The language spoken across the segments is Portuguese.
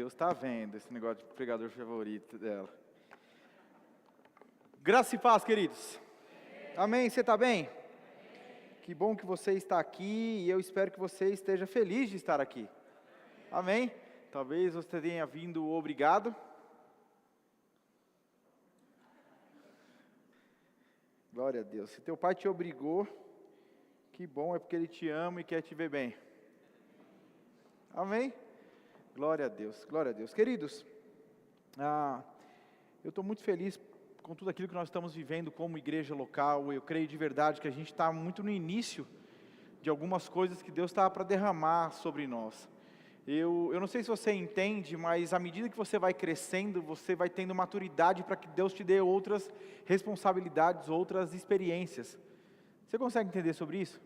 Deus está vendo esse negócio de pregador favorito dela. Graça e paz, queridos. Amém? Você está bem? Que bom que você está aqui e eu espero que você esteja feliz de estar aqui. Amém? Talvez você tenha vindo obrigado. Glória a Deus. Se teu pai te obrigou, que bom, é porque ele te ama e quer te ver bem. Amém? Glória a Deus, glória a Deus. Queridos, eu estou muito feliz com tudo aquilo que nós estamos vivendo como igreja local. Eu creio de verdade que a gente está muito no início de algumas coisas que Deus está para derramar sobre nós. Eu não sei se você entende, mas à medida que você vai crescendo, você vai tendo maturidade para que Deus te dê outras responsabilidades, outras experiências. Você consegue entender sobre isso?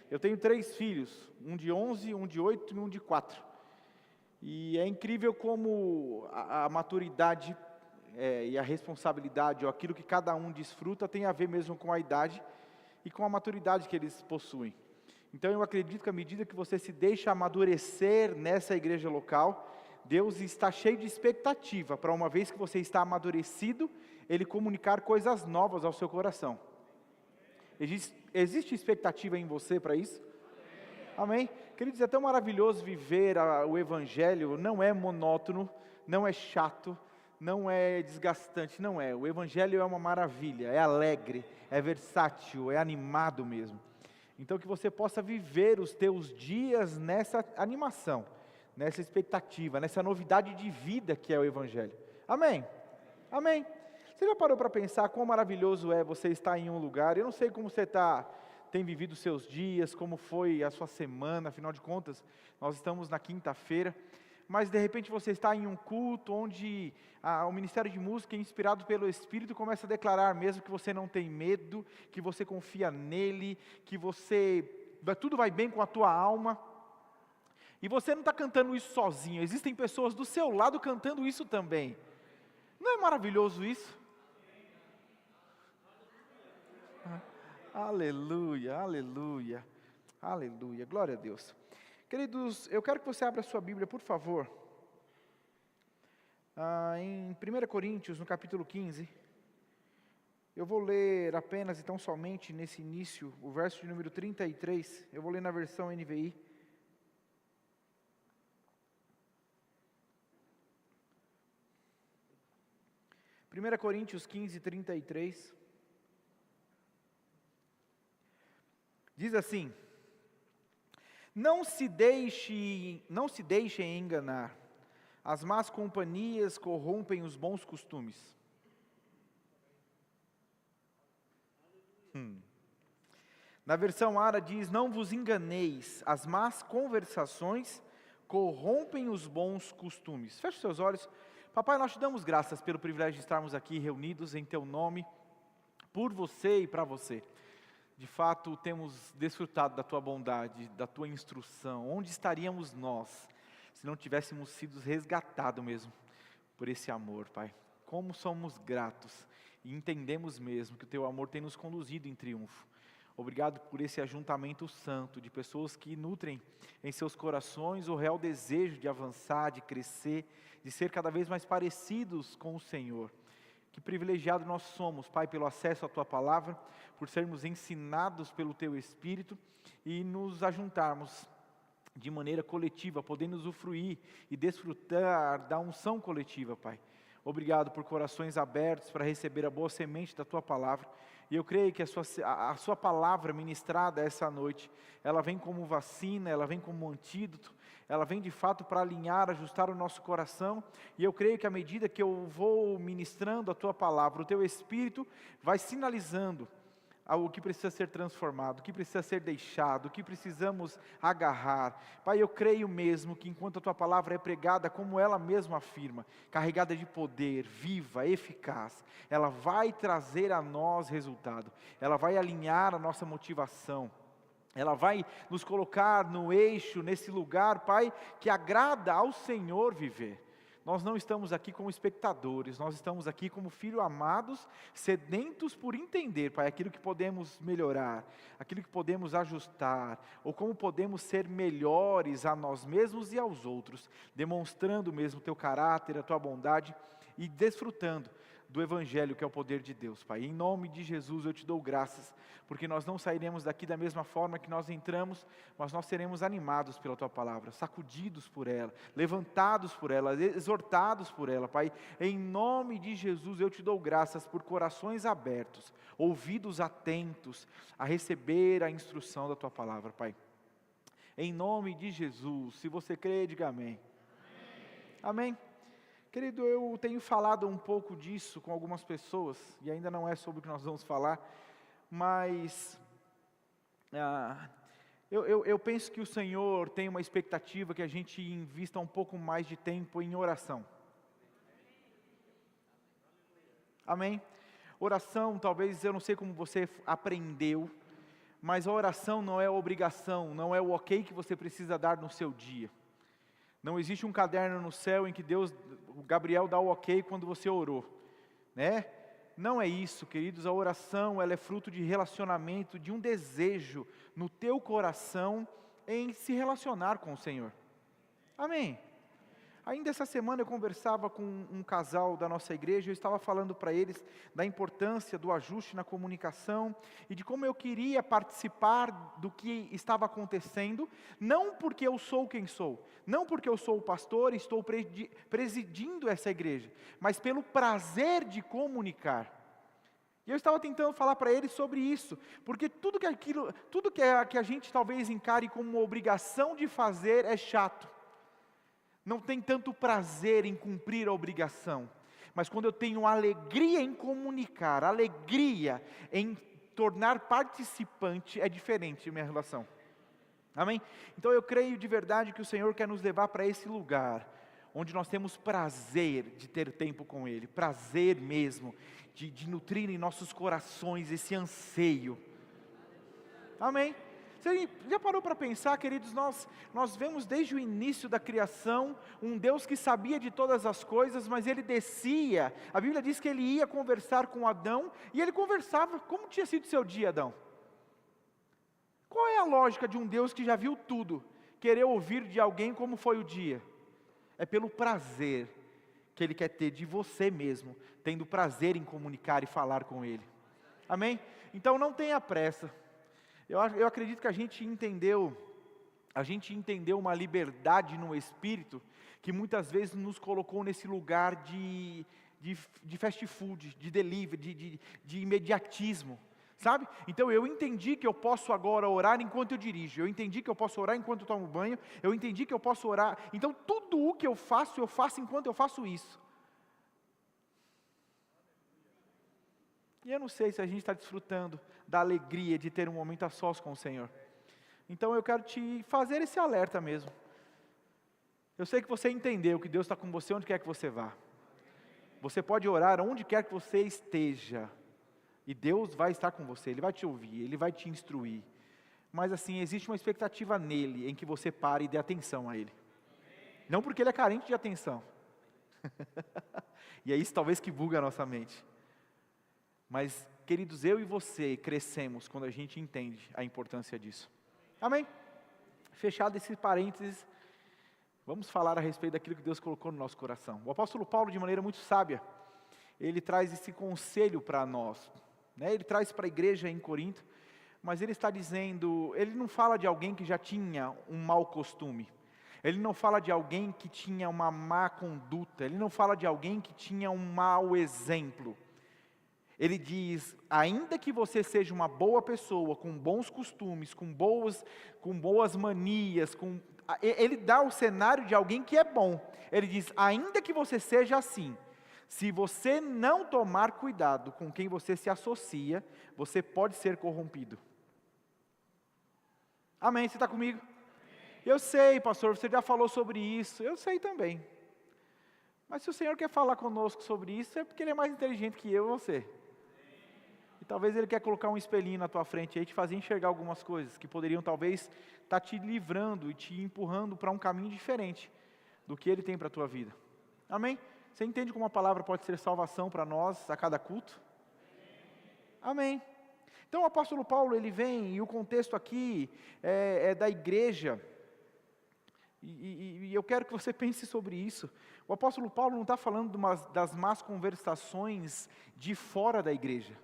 Eu tenho 3 filhos, um de 11, um de 8 e um de 4. E é incrível como a maturidade e a responsabilidade, ou aquilo que cada um desfruta, tem a ver mesmo com a idade e com a maturidade que eles possuem. Então eu acredito que à medida que você se deixa amadurecer nessa igreja local, Deus está cheio de expectativa para, uma vez que você está amadurecido, Ele comunicar coisas novas ao seu coração. Existe expectativa em você para isso? Amém? Queridos, é tão maravilhoso viver o Evangelho. Não é monótono, não é chato, não é desgastante, não é. O Evangelho é uma maravilha, é alegre, é versátil, é animado mesmo. Então que você possa viver os teus dias nessa animação, nessa expectativa, nessa novidade de vida que é o Evangelho. Amém? Amém? Você já parou para pensar quão maravilhoso é você estar em um lugar? Eu não sei como você tem vivido os seus dias, como foi a sua semana, afinal de contas, nós estamos na quinta-feira, mas de repente você está em um culto onde o Ministério de Música, inspirado pelo Espírito, começa a declarar mesmo que você não tem medo, que você confia nele, que tudo vai bem com a tua alma, e você não está cantando isso sozinho, existem pessoas do seu lado cantando isso também. Não é maravilhoso isso? Aleluia, aleluia, aleluia, glória a Deus. Queridos, eu quero que você abra a sua Bíblia, por favor, em 1 Coríntios, no capítulo 15, eu vou ler apenas, então somente nesse início, o verso de número 33, eu vou ler na versão NVI. Primeira Coríntios 15, 33, diz assim: Não se deixem enganar, as más companhias corrompem os bons costumes. Na versão Ara diz: Não vos enganeis, as más conversações corrompem os bons costumes. Feche seus olhos. Papai, nós te damos graças pelo privilégio de estarmos aqui reunidos em teu nome, por você e para você. De fato, temos desfrutado da tua bondade, da tua instrução. Onde estaríamos nós, se não tivéssemos sido resgatados mesmo por esse amor, Pai? Como somos gratos e entendemos mesmo que o teu amor tem nos conduzido em triunfo. Obrigado por esse ajuntamento santo de pessoas que nutrem em seus corações o real desejo de avançar, de crescer, de ser cada vez mais parecidos com o Senhor. Que privilegiado nós somos, Pai, pelo acesso à Tua Palavra, por sermos ensinados pelo Teu Espírito e nos ajuntarmos de maneira coletiva, podendo usufruir e desfrutar da unção coletiva, Pai. Obrigado por corações abertos para receber a boa semente da Tua Palavra. E eu creio que a sua palavra ministrada essa noite, ela vem como vacina, ela vem como antídoto, ela vem de fato para alinhar, ajustar o nosso coração. E eu creio que à medida que eu vou ministrando a Tua palavra, o Teu Espírito vai sinalizando o que precisa ser transformado, o que precisa ser deixado, o que precisamos agarrar. Pai, eu creio mesmo que enquanto a Tua palavra é pregada, como ela mesma afirma, carregada de poder, viva, eficaz, ela vai trazer a nós resultado, ela vai alinhar a nossa motivação, ela vai nos colocar no eixo, nesse lugar, Pai, que agrada ao Senhor viver. nós não estamos aqui como espectadores, nós estamos aqui como filhos amados, sedentos por entender, Pai, aquilo que podemos melhorar, aquilo que podemos ajustar, ou como podemos ser melhores a nós mesmos e aos outros, demonstrando mesmo o Teu caráter, a Tua bondade e desfrutando do Evangelho que é o poder de Deus, Pai. Em nome de Jesus eu Te dou graças, porque nós não sairemos daqui da mesma forma que nós entramos, mas nós seremos animados pela Tua palavra, sacudidos por ela, levantados por ela, exortados por ela, Pai. Em nome de Jesus eu Te dou graças por corações abertos, ouvidos atentos a receber a instrução da Tua palavra, Pai. Em nome de Jesus, se você crê, diga amém. Amém. Querido, eu tenho falado um pouco disso com algumas pessoas, e ainda não é sobre o que nós vamos falar, mas eu penso que o Senhor tem uma expectativa que a gente invista um pouco mais de tempo em oração. Amém? Oração, talvez, eu não sei como você aprendeu, mas a oração não é obrigação, não é o ok que você precisa dar no seu dia. Não existe um caderno no céu em que o Gabriel dá o ok quando você orou, né? Não é isso, queridos. A oração, ela é fruto de relacionamento, de um desejo no teu coração em se relacionar com o Senhor. Amém? Ainda essa semana eu conversava com um casal da nossa igreja, eu estava falando para eles da importância do ajuste na comunicação e de como eu queria participar do que estava acontecendo, não porque eu sou quem sou, não porque eu sou o pastor e estou presidindo essa igreja, mas pelo prazer de comunicar. E eu estava tentando falar para eles sobre isso, porque tudo que a gente talvez encare como uma obrigação de fazer é chato. Não tem tanto prazer em cumprir a obrigação, mas quando eu tenho alegria em comunicar, alegria em tornar participante, é diferente a minha relação. Amém? Então eu creio de verdade que o Senhor quer nos levar para esse lugar, onde nós temos prazer de ter tempo com Ele, prazer mesmo, de nutrir em nossos corações esse anseio. Amém? Você já parou para pensar, queridos, nós vemos desde o início da criação, um Deus que sabia de todas as coisas, mas Ele descia, a Bíblia diz que Ele ia conversar com Adão, e Ele conversava, como tinha sido seu dia, Adão? Qual é a lógica de um Deus que já viu tudo, querer ouvir de alguém como foi o dia? É pelo prazer que Ele quer ter de você mesmo, tendo prazer em comunicar e falar com Ele. Amém? Então não tenha pressa. Eu acredito que a gente entendeu uma liberdade no Espírito, que muitas vezes nos colocou nesse lugar de fast food, de delivery, de imediatismo, sabe? Então eu entendi que eu posso agora orar enquanto eu dirijo, eu entendi que eu posso orar enquanto eu tomo banho, eu entendi que eu posso orar, então tudo o que eu faço enquanto eu faço isso. E eu não sei se a gente está desfrutando da alegria de ter um momento a sós com o Senhor. Então eu quero te fazer esse alerta mesmo. Eu sei que você entendeu que Deus está com você onde quer que você vá. Você pode orar onde quer que você esteja. E Deus vai estar com você, Ele vai te ouvir, Ele vai te instruir. Mas assim, existe uma expectativa nele, em que você pare e dê atenção a Ele. Não porque Ele é carente de atenção. E é isso talvez que buga a nossa mente. Mas, queridos, eu e você crescemos quando a gente entende a importância disso. Amém? Fechado esse parênteses, vamos falar a respeito daquilo que Deus colocou no nosso coração. O apóstolo Paulo, de maneira muito sábia, ele traz esse conselho para nós, né? Ele traz para a igreja em Corinto, mas ele está dizendo, ele não fala de alguém que já tinha um mau costume, ele não fala de alguém que tinha uma má conduta, ele não fala de alguém que tinha um mau exemplo. Ele diz, ainda que você seja uma boa pessoa, com bons costumes, com boas manias, ele dá o cenário de alguém que é bom. Ele diz, ainda que você seja assim, se você não tomar cuidado com quem você se associa, você pode ser corrompido. Amém? Você está comigo? Eu sei, pastor, você já falou sobre isso, eu sei também. Mas se o Senhor quer falar conosco sobre isso, é porque Ele é mais inteligente que eu e você. E talvez Ele quer colocar um espelhinho na tua frente e te fazer enxergar algumas coisas que poderiam talvez estar te livrando e te empurrando para um caminho diferente do que Ele tem para a tua vida. Amém? Você entende como a palavra pode ser salvação para nós a cada culto? Amém. Então o apóstolo Paulo, ele vem, e o contexto aqui é da igreja, e eu quero que você pense sobre isso. O apóstolo Paulo não está falando das más conversações de fora da igreja.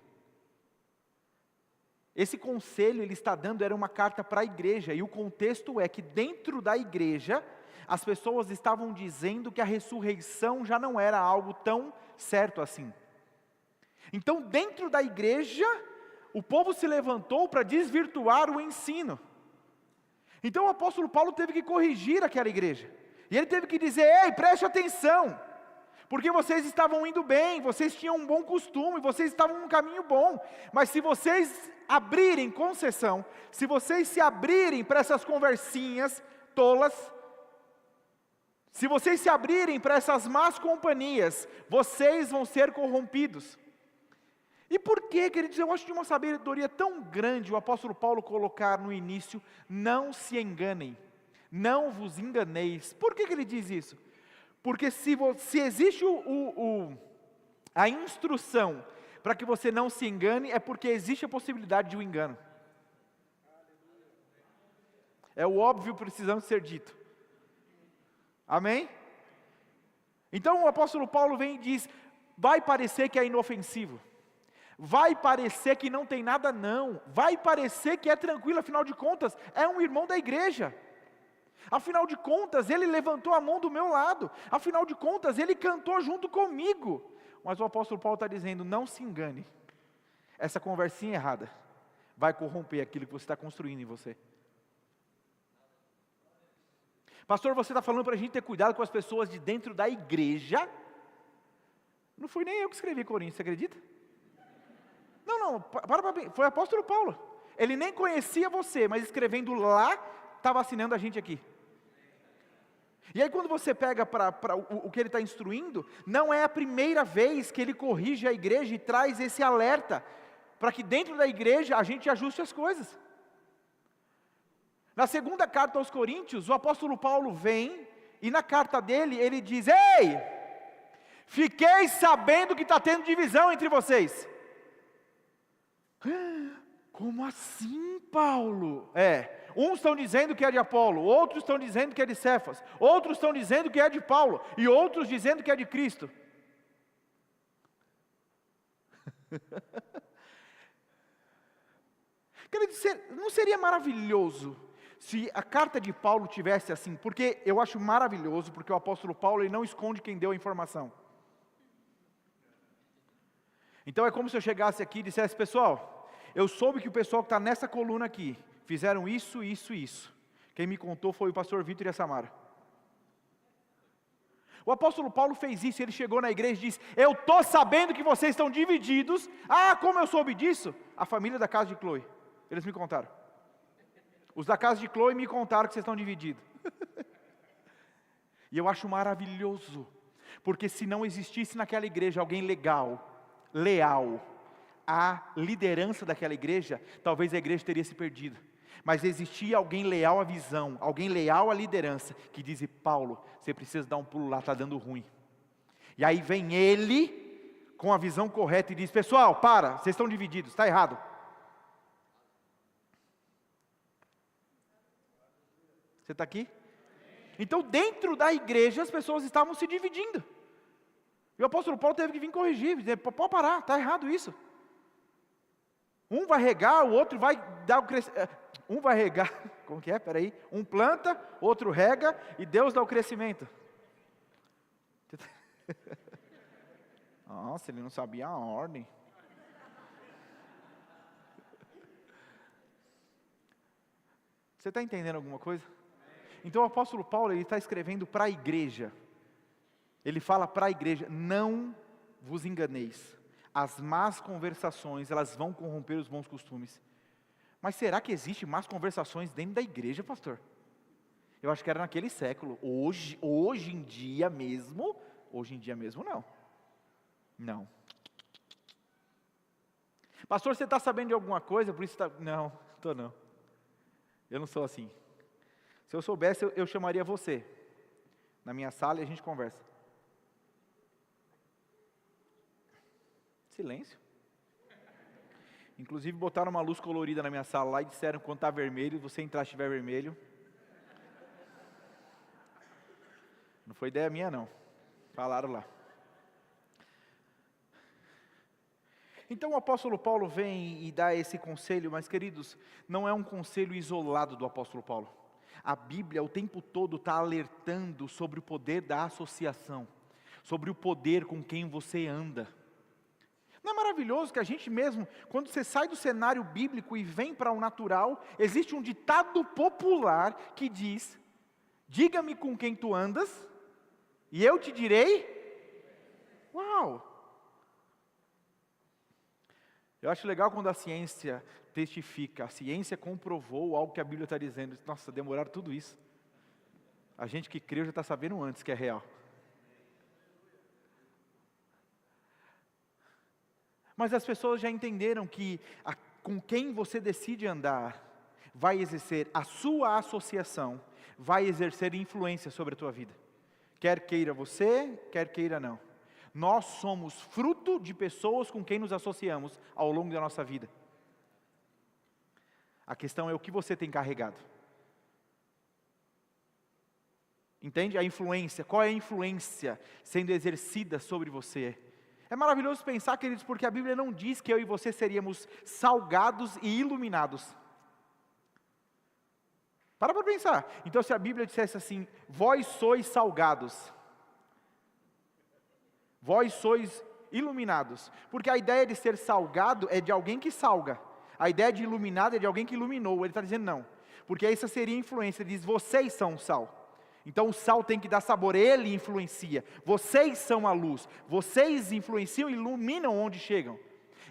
Esse conselho ele está dando, era uma carta para a igreja, e o contexto é que dentro da igreja, as pessoas estavam dizendo que a ressurreição já não era algo tão certo assim. Então dentro da igreja, o povo se levantou para desvirtuar o ensino. Então o apóstolo Paulo teve que corrigir aquela igreja, e ele teve que dizer: ei, preste atenção, porque vocês estavam indo bem, vocês tinham um bom costume, vocês estavam num caminho bom, mas se vocês abrirem concessão, se vocês se abrirem para essas conversinhas tolas, se vocês se abrirem para essas más companhias, vocês vão ser corrompidos. E por que, queridos, eu acho de uma sabedoria tão grande o apóstolo Paulo colocar no início: não se enganem, não vos enganeis. Por que ele diz isso? Porque se existe a instrução para que você não se engane, é porque existe a possibilidade de um engano. É o óbvio precisando ser dito. Amém? Então o apóstolo Paulo vem e diz: vai parecer que é inofensivo, vai parecer que não tem nada não, vai parecer que é tranquilo, afinal de contas, é um irmão da igreja. Afinal de contas, ele levantou a mão do meu lado, afinal de contas, ele cantou junto comigo. Mas o apóstolo Paulo está dizendo: não se engane, essa conversinha errada vai corromper aquilo que você está construindo em você. Pastor, você está falando para a gente ter cuidado com as pessoas de dentro da igreja? Não fui nem eu que escrevi Coríntios, você acredita? Não, foi o apóstolo Paulo. Ele nem conhecia você, mas escrevendo lá, está vacinando a gente aqui. E aí quando você pega para o que ele está instruindo, não é a primeira vez que ele corrige a igreja e traz esse alerta, para que dentro da igreja a gente ajuste as coisas. Na segunda carta aos Coríntios, o apóstolo Paulo vem, e na carta dele ele diz: ei, fiquei sabendo que está tendo divisão entre vocês. Como assim, Paulo? Uns estão dizendo que é de Apolo, outros estão dizendo que é de Cefas, outros estão dizendo que é de Paulo, e outros dizendo que é de Cristo. Quer dizer, não seria maravilhoso se a carta de Paulo tivesse assim? Porque eu acho maravilhoso, porque o apóstolo Paulo ele não esconde quem deu a informação. Então é como se eu chegasse aqui e dissesse: pessoal, eu soube que o pessoal que está nessa coluna aqui fizeram isso, isso e isso. Quem me contou foi o pastor Vitor e a Samara. O apóstolo Paulo fez isso, ele chegou na igreja e disse: eu estou sabendo que vocês estão divididos. Ah, como eu soube disso? A família da casa de Chloe, eles me contaram. Os da casa de Chloe me contaram que vocês estão divididos. E eu acho maravilhoso, porque se não existisse naquela igreja alguém leal à liderança daquela igreja, talvez a igreja teria se perdido. Mas existia alguém leal à visão, alguém leal à liderança, que diz: Paulo, você precisa dar um pulo lá, está dando ruim. E aí vem ele, com a visão correta, e diz: pessoal, vocês estão divididos, está errado. Você está aqui? Então dentro da igreja as pessoas estavam se dividindo. E o apóstolo Paulo teve que vir corrigir, dizer: pode parar, está errado isso. Um vai regar, o outro vai dar o crescimento. Um vai regar, como que é? Peraí. Um planta, outro rega, e Deus dá o crescimento. Nossa, ele não sabia a ordem. Você está entendendo alguma coisa? Então o apóstolo Paulo ele está escrevendo para a igreja. Ele fala para a igreja: não vos enganeis. As más conversações, elas vão corromper os bons costumes. Mas será que existe más conversações dentro da igreja, pastor? Eu acho que era naquele século. Hoje em dia mesmo não. Não. Pastor, você está sabendo de alguma coisa, por isso está... Não, estou não. Eu não sou assim. Se eu soubesse, eu chamaria você na minha sala e a gente conversa. silêncio. Inclusive botaram uma luz colorida na minha sala lá e disseram quando está vermelho, você entrar se estiver vermelho. Não foi ideia minha não, falaram lá. Então o apóstolo Paulo vem e dá esse conselho, mas queridos, não é um conselho isolado do apóstolo Paulo. A Bíblia o tempo todo está alertando sobre o poder da associação, sobre o poder com quem você anda. Não é maravilhoso que a gente mesmo, quando você sai do cenário bíblico e vem para o natural, existe um ditado popular que diz, diga-me com quem tu andas, e eu te direi, uau! Eu acho legal quando a ciência testifica, a ciência comprovou algo que a Bíblia está dizendo. Nossa, demoraram tudo isso. A gente que creu já está sabendo antes que é real. Mas as pessoas já entenderam que com quem você decide andar, vai exercer a sua associação, vai exercer influência sobre a tua vida. Quer queira você, quer queira não. Nós somos fruto de pessoas com quem nos associamos ao longo da nossa vida. A questão é o que você tem carregado. Entende? A influência, qual é a influência sendo exercida sobre você? É maravilhoso pensar, queridos, porque a Bíblia não diz que eu e você seríamos salgados e iluminados. Para pensar. Então se a Bíblia dissesse assim, vós sois salgados, vós sois iluminados, porque a ideia de ser salgado é de alguém que salga, a ideia de iluminado é de alguém que iluminou. Ele está dizendo não, porque essa seria a influência. Ele diz, vocês são o sal, então o sal tem que dar sabor, ele influencia, vocês são a luz, vocês influenciam e iluminam onde chegam.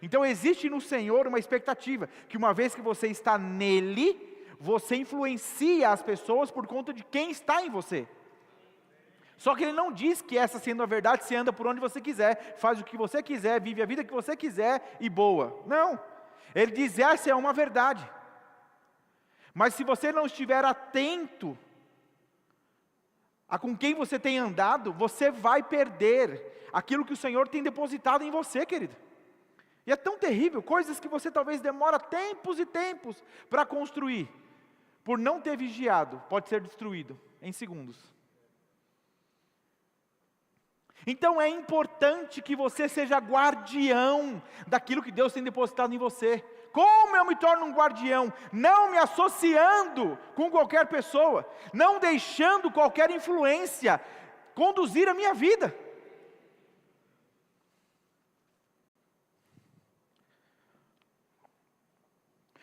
Então existe no Senhor uma expectativa, que uma vez que você está nele, você influencia as pessoas por conta de quem está em você. Só que ele não diz que essa sendo a verdade, você anda por onde você quiser, faz o que você quiser, vive a vida que você quiser e boa. Não, ele diz essa é uma verdade. Mas se você não estiver atento a com quem você tem andado, você vai perder aquilo que o Senhor tem depositado em você, querido. E é tão terrível, coisas que você talvez demora tempos e tempos para construir, por não ter vigiado, pode ser destruído em segundos. Então é importante que você seja guardião daquilo que Deus tem depositado em você. Como eu me torno um guardião? Não me associando com qualquer pessoa, não deixando qualquer influência conduzir a minha vida.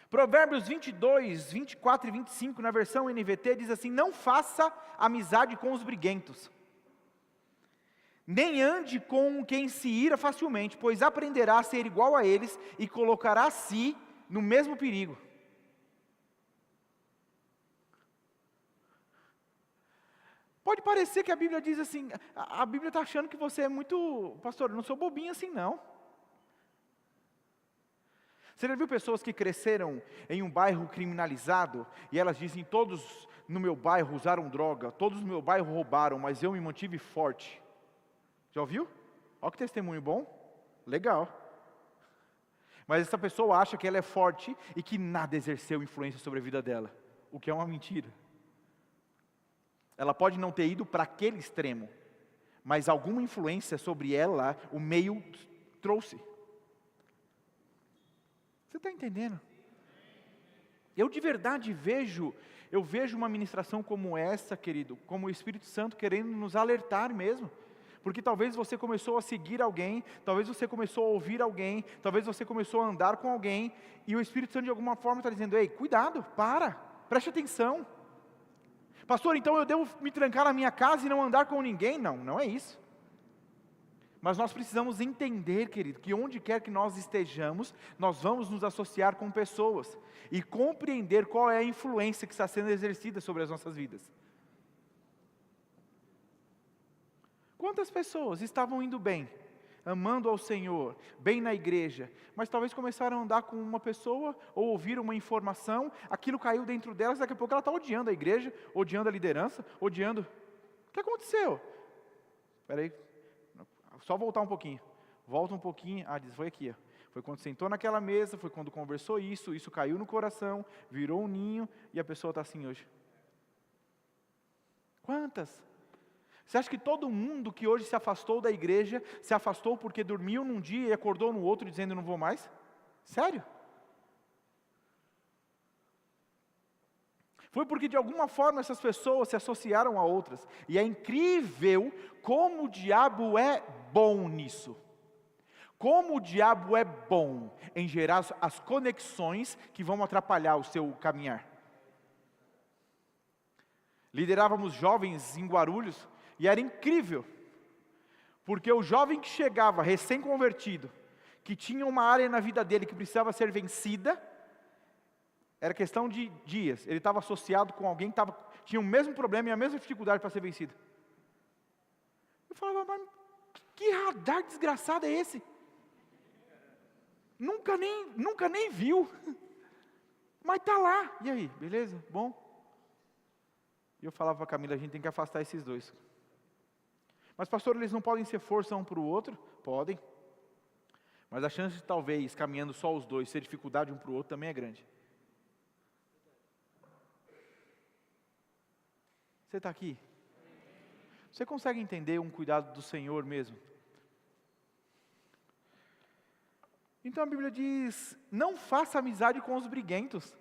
Provérbios 22, 24 e 25, na versão NVT, diz assim, não faça amizade com os briguentos, nem ande com quem se ira facilmente, pois aprenderá a ser igual a eles e colocará a si no mesmo perigo. Pode parecer que a Bíblia diz assim, a Bíblia está achando que você é muito, pastor, eu não sou bobinho assim não. Você já viu pessoas que cresceram em um bairro criminalizado, e elas dizem, todos no meu bairro usaram droga, todos no meu bairro roubaram, mas eu me mantive forte. Já ouviu? Olha que testemunho bom. Legal. Mas essa pessoa acha que ela é forte e que nada exerceu influência sobre a vida dela, o que é uma mentira. Ela pode não ter ido para aquele extremo, mas alguma influência sobre ela, o meio trouxe. Você está entendendo? Eu de verdade vejo uma ministração como essa, querido, como o Espírito Santo querendo nos alertar mesmo. Porque talvez você começou a seguir alguém, talvez você começou a ouvir alguém, talvez você começou a andar com alguém, e o Espírito Santo de alguma forma está dizendo, ei, cuidado, preste atenção. Pastor, então eu devo me trancar na minha casa e não andar com ninguém? Não, não é isso. Mas nós precisamos entender, querido, que onde quer que nós estejamos, nós vamos nos associar com pessoas, e compreender qual é a influência que está sendo exercida sobre as nossas vidas. Quantas pessoas estavam indo bem, amando ao Senhor, bem na igreja, mas talvez começaram a andar com uma pessoa, ou ouviram uma informação, aquilo caiu dentro delas, daqui a pouco ela está odiando a igreja, odiando a liderança, odiando. O que aconteceu? Espera aí, só voltar um pouquinho. Volta um pouquinho, diz, foi aqui, ó. Foi quando sentou naquela mesa, foi quando conversou isso caiu no coração, virou um ninho, e a pessoa está assim hoje. Quantas? Você acha que todo mundo que hoje se afastou da igreja, se afastou porque dormiu num dia e acordou no outro dizendo não vou mais? Sério? Foi porque de alguma forma essas pessoas se associaram a outras. E é incrível como o diabo é bom nisso. Como o diabo é bom em gerar as conexões que vão atrapalhar o seu caminhar. Liderávamos jovens em Guarulhos e era incrível, porque o jovem que chegava recém-convertido, que tinha uma área na vida dele que precisava ser vencida, era questão de dias, ele estava associado com alguém que tinha o mesmo problema e a mesma dificuldade para ser vencido. Eu falava, mas que radar desgraçado é esse? Nunca nem viu, mas está lá. E aí, beleza? Bom? E eu falava para a Camila, a gente tem que afastar esses dois. Mas pastor, eles não podem ser força um para o outro? Podem. Mas a chance de talvez, caminhando só os dois, ser dificuldade um para o outro também é grande. Você está aqui? Você consegue entender um cuidado do Senhor mesmo? Então a Bíblia diz, não faça amizade com os briguentos.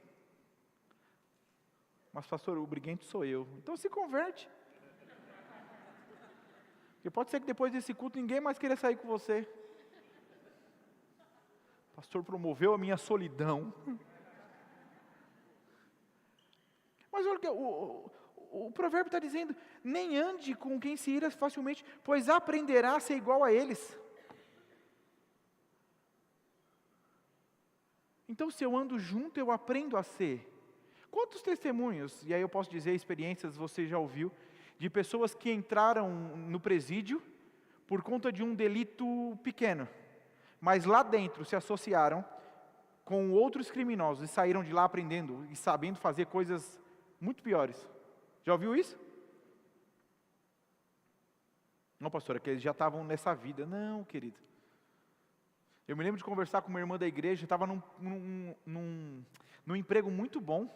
Mas pastor, o briguento sou eu. Então se converte. Porque pode ser que depois desse culto ninguém mais queira sair com você. O pastor promoveu a minha solidão. Mas olha que o provérbio está dizendo, nem ande com quem se ira facilmente, pois aprenderá a ser igual a eles. Então se eu ando junto, eu aprendo a ser. Quantos testemunhos, e aí eu posso dizer experiências, você já ouviu, de pessoas que entraram no presídio por conta de um delito pequeno, mas lá dentro se associaram com outros criminosos e saíram de lá aprendendo e sabendo fazer coisas muito piores. Já ouviu isso? Não, pastor, é que eles já estavam nessa vida. Não, querido. Eu me lembro de conversar com uma irmã da igreja, estava num emprego muito bom,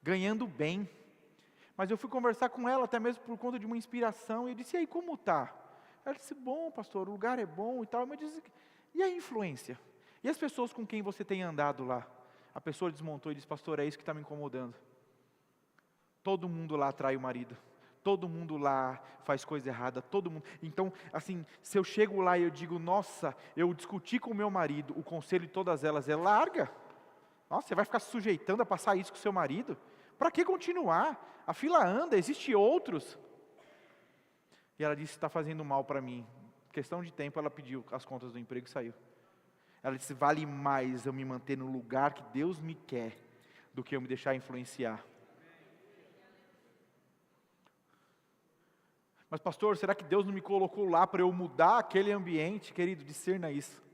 ganhando bem. Mas eu fui conversar com ela até mesmo por conta de uma inspiração, e eu disse, e aí, como está? Ela disse, bom, pastor, o lugar é bom e tal. Mas eu disse, e a influência? E as pessoas com quem você tem andado lá? A pessoa desmontou e disse, pastor, é isso que está me incomodando. Todo mundo lá atrai o marido. Todo mundo lá faz coisa errada, todo mundo. Então, assim, se eu chego lá e eu digo, nossa, eu discuti com o meu marido, o conselho de todas elas é larga. Nossa, você vai ficar se sujeitando a passar isso com o seu marido? Para que continuar? A fila anda, existem outros. E ela disse, está fazendo mal para mim. Questão de tempo, ela pediu as contas do emprego e saiu. Ela disse, vale mais eu me manter no lugar que Deus me quer, do que eu me deixar influenciar. Mas pastor, será que Deus não me colocou lá para eu mudar aquele ambiente? Querido, discerna isso.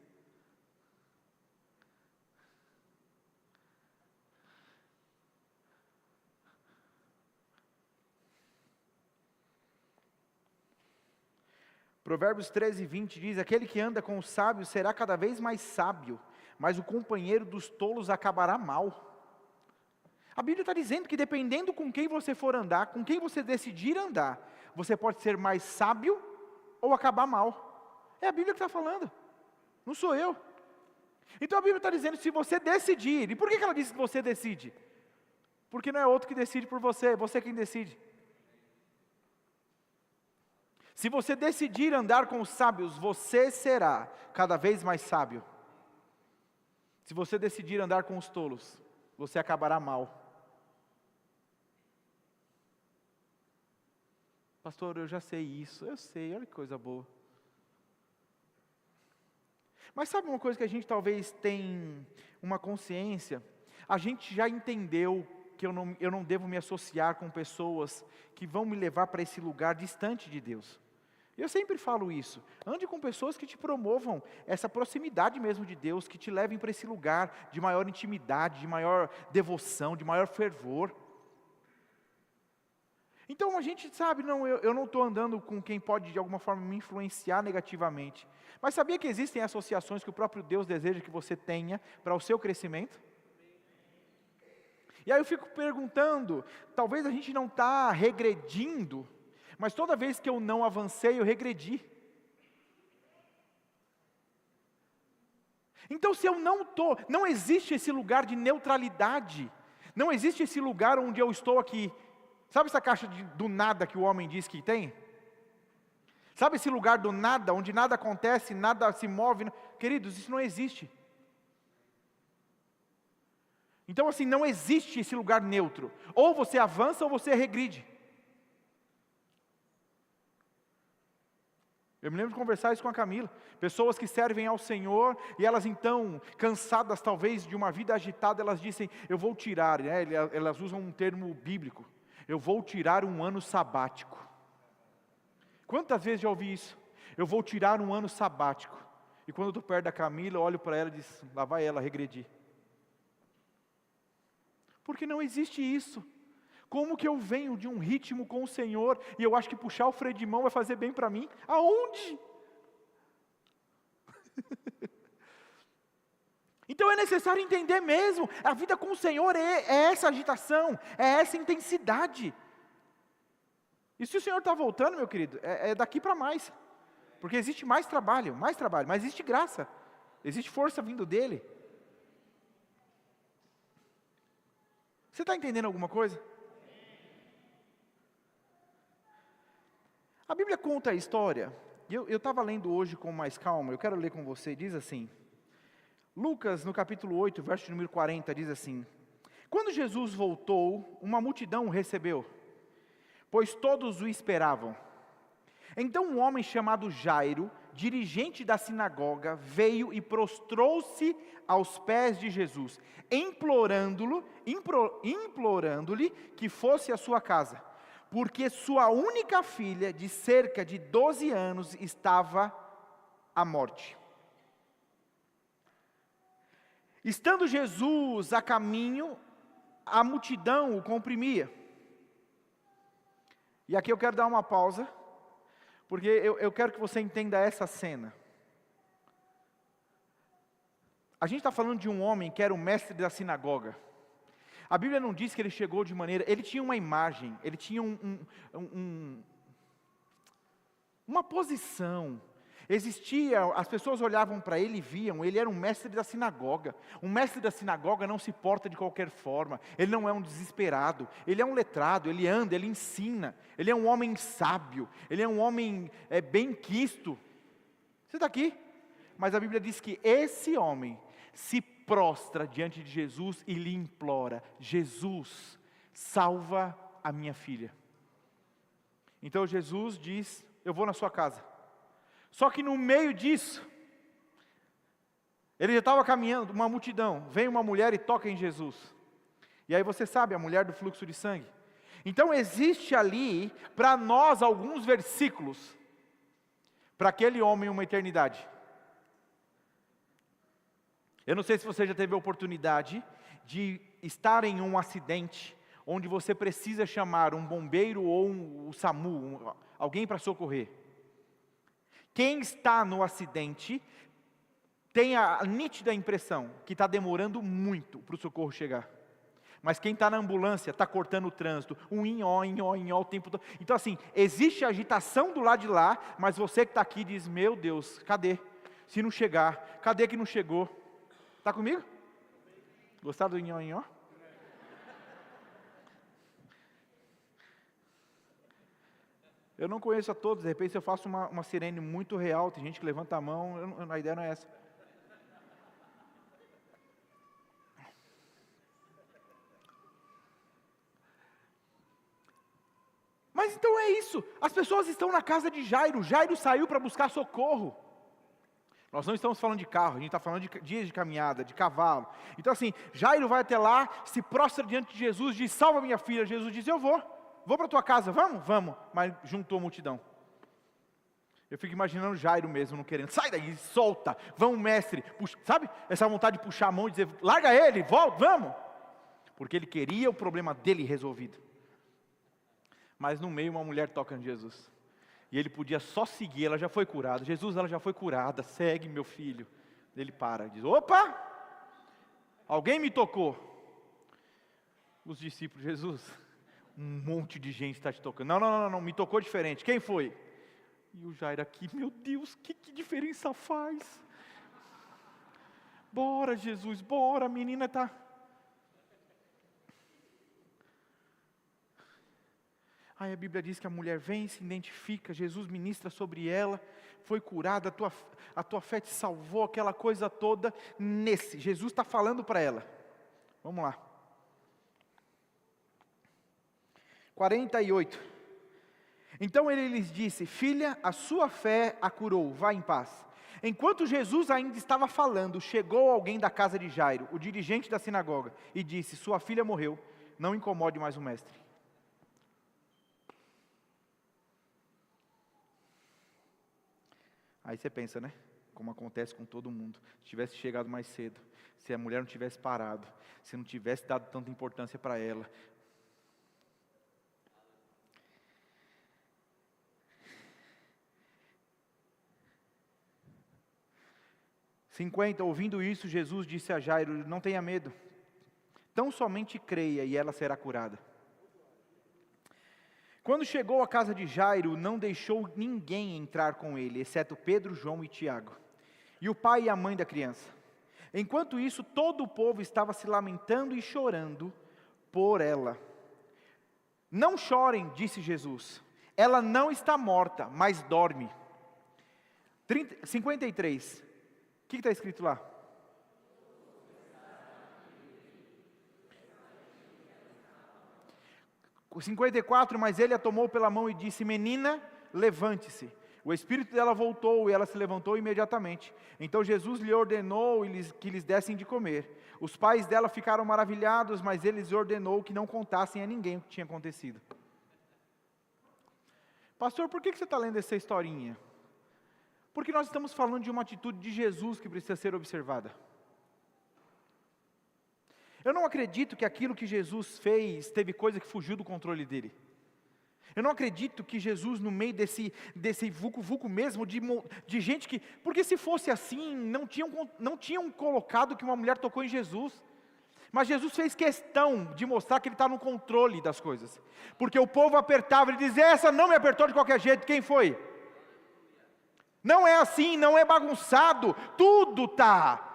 Provérbios 13:20 diz, aquele que anda com os sábios será cada vez mais sábio, mas o companheiro dos tolos acabará mal. A Bíblia está dizendo que dependendo com quem você for andar, com quem você decidir andar, você pode ser mais sábio ou acabar mal. É a Bíblia que está falando, não sou eu. Então a Bíblia está dizendo, se você decidir, e por que ela diz que você decide? Porque não é outro que decide por você, é você quem decide. Se você decidir andar com os sábios, você será cada vez mais sábio. Se você decidir andar com os tolos, você acabará mal. Pastor, eu já sei isso, eu sei, olha que coisa boa. Mas sabe uma coisa que a gente talvez tem uma consciência? A gente já entendeu que eu não devo me associar com pessoas que vão me levar para esse lugar distante de Deus. Eu sempre falo isso, ande com pessoas que te promovam essa proximidade mesmo de Deus, que te levem para esse lugar de maior intimidade, de maior devoção, de maior fervor. Então a gente sabe, não, eu não estou andando com quem pode de alguma forma me influenciar negativamente. Mas sabia que existem associações que o próprio Deus deseja que você tenha para o seu crescimento? E aí eu fico perguntando, talvez a gente não está regredindo, mas toda vez que eu não avancei, eu regredi. Então se eu não existe esse lugar de neutralidade, não existe esse lugar onde eu estou aqui. Sabe essa caixa do nada que o homem diz que tem? Sabe esse lugar do nada, onde nada acontece, nada se move? Queridos, isso não existe. Então assim, não existe esse lugar neutro. Ou você avança ou você regride. Eu me lembro de conversar isso com a Camila. Pessoas que servem ao Senhor e elas então, cansadas talvez de uma vida agitada, elas dizem, eu vou tirar, né? Elas usam um termo bíblico. Eu vou tirar um ano sabático. Quantas vezes já ouvi isso? Eu vou tirar um ano sabático. E quando eu estou perto da Camila, eu olho para ela e digo, lá vai ela regredir. Porque não existe isso. Como que eu venho de um ritmo com o Senhor e eu acho que puxar o freio de mão vai fazer bem para mim? Aonde? Então é necessário entender mesmo, a vida com o Senhor é essa agitação, é essa intensidade. E se o Senhor está voltando, meu querido, é daqui para mais. Porque existe mais trabalho, mas existe graça, existe força vindo dEle. Você está entendendo alguma coisa? A Bíblia conta a história, e eu estava lendo hoje com mais calma, eu quero ler com você, diz assim, Lucas, no capítulo 8, verso número 40, diz assim, quando Jesus voltou, uma multidão o recebeu, pois todos o esperavam. Então um homem chamado Jairo, dirigente da sinagoga, veio e prostrou-se aos pés de Jesus, implorando-lhe que fosse à sua casa, porque sua única filha, de cerca de 12 anos, estava à morte. Estando Jesus a caminho, a multidão o comprimia. E aqui eu quero dar uma pausa, porque eu quero que você entenda essa cena. A gente está falando de um homem que era o mestre da sinagoga. A Bíblia não diz que ele chegou de maneira... Ele tinha uma imagem, ele tinha uma posição. Existia, as pessoas olhavam para ele e viam, ele era um mestre da sinagoga. Um mestre da sinagoga não se porta de qualquer forma. Ele não é um desesperado, ele é um letrado, ele anda, ele ensina. Ele é um homem sábio, ele é um homem bem-quisto. Você está aqui? Mas a Bíblia diz que esse homem se prostra diante de Jesus e lhe implora, Jesus, salva a minha filha. Então Jesus diz, eu vou na sua casa. Só que no meio disso, ele já estava caminhando, uma multidão, vem uma mulher e toca em Jesus. E aí você sabe, a mulher do fluxo de sangue. Então existe ali, para nós, alguns versículos, para aquele homem uma eternidade. Eu não sei se você já teve a oportunidade de estar em um acidente, onde você precisa chamar um bombeiro ou um SAMU, alguém para socorrer. Quem está no acidente tem a nítida impressão que está demorando muito para o socorro chegar. Mas quem está na ambulância está cortando o trânsito, um inhó o tempo todo. Então assim, existe agitação do lado de lá, mas você que está aqui diz, meu Deus, cadê? Se não chegar, cadê que não chegou? Está comigo? Gostaram do inhó? Eu não conheço a todos, de repente eu faço uma sirene muito real, tem gente que levanta a mão, a ideia não é essa. Mas então é isso, as pessoas estão na casa de Jairo, Jairo saiu para buscar socorro. Nós não estamos falando de carro, a gente está falando de dias de caminhada, de cavalo. Então assim, Jairo vai até lá, se prostra diante de Jesus, diz, salva minha filha. Jesus diz, eu vou para a tua casa, vamos. Mas juntou a multidão. Eu fico imaginando Jairo mesmo, não querendo, sai daí, solta, vamos mestre. Puxa, sabe, essa vontade de puxar a mão e dizer, larga ele, volta, vamos. Porque ele queria o problema dele resolvido. Mas no meio uma mulher toca em Jesus. E ele podia só seguir, ela já foi curada. Jesus, ela já foi curada, segue meu filho. Ele para, diz, opa, alguém me tocou. Os discípulos, Jesus, um monte de gente está te tocando. Não, me tocou diferente. Quem foi? E o Jairo aqui, meu Deus, que diferença faz? Bora, Jesus, bora, a menina está... Aí a Bíblia diz que a mulher vem, se identifica, Jesus ministra sobre ela, foi curada, a tua fé te salvou, aquela coisa toda. Jesus está falando para ela. Vamos lá. 48. Então ele lhes disse, filha, a sua fé a curou, vá em paz. Enquanto Jesus ainda estava falando, chegou alguém da casa de Jairo, o dirigente da sinagoga, e disse, sua filha morreu, não incomode mais o mestre. Aí você pensa, né? Como acontece com todo mundo. Se tivesse chegado mais cedo, se a mulher não tivesse parado, se não tivesse dado tanta importância para ela. Ouvindo isso, Jesus disse a Jairo, não tenha medo, tão somente creia e ela será curada. Quando chegou à casa de Jairo, não deixou ninguém entrar com ele, exceto Pedro, João e Tiago, e o pai e a mãe da criança. Enquanto isso, todo o povo estava se lamentando e chorando por ela. Não chorem, disse Jesus, ela não está morta, mas dorme. 53, o que está escrito lá? O 54, mas ele a tomou pela mão e disse, menina, levante-se. O espírito dela voltou e ela se levantou imediatamente. Então Jesus lhe ordenou que lhes dessem de comer. Os pais dela ficaram maravilhados, mas ele lhes ordenou que não contassem a ninguém o que tinha acontecido. Pastor, por que você está lendo essa historinha? Porque nós estamos falando de uma atitude de Jesus que precisa ser observada. Eu não acredito que aquilo que Jesus fez teve coisa que fugiu do controle dele. Eu não acredito que Jesus, no meio desse vucu-vucu mesmo, de gente que... Porque se fosse assim, não tinham colocado que uma mulher tocou em Jesus. Mas Jesus fez questão de mostrar que ele está no controle das coisas. Porque o povo apertava, ele dizia, essa não me apertou de qualquer jeito, quem foi? Não é assim, não é bagunçado, tudo está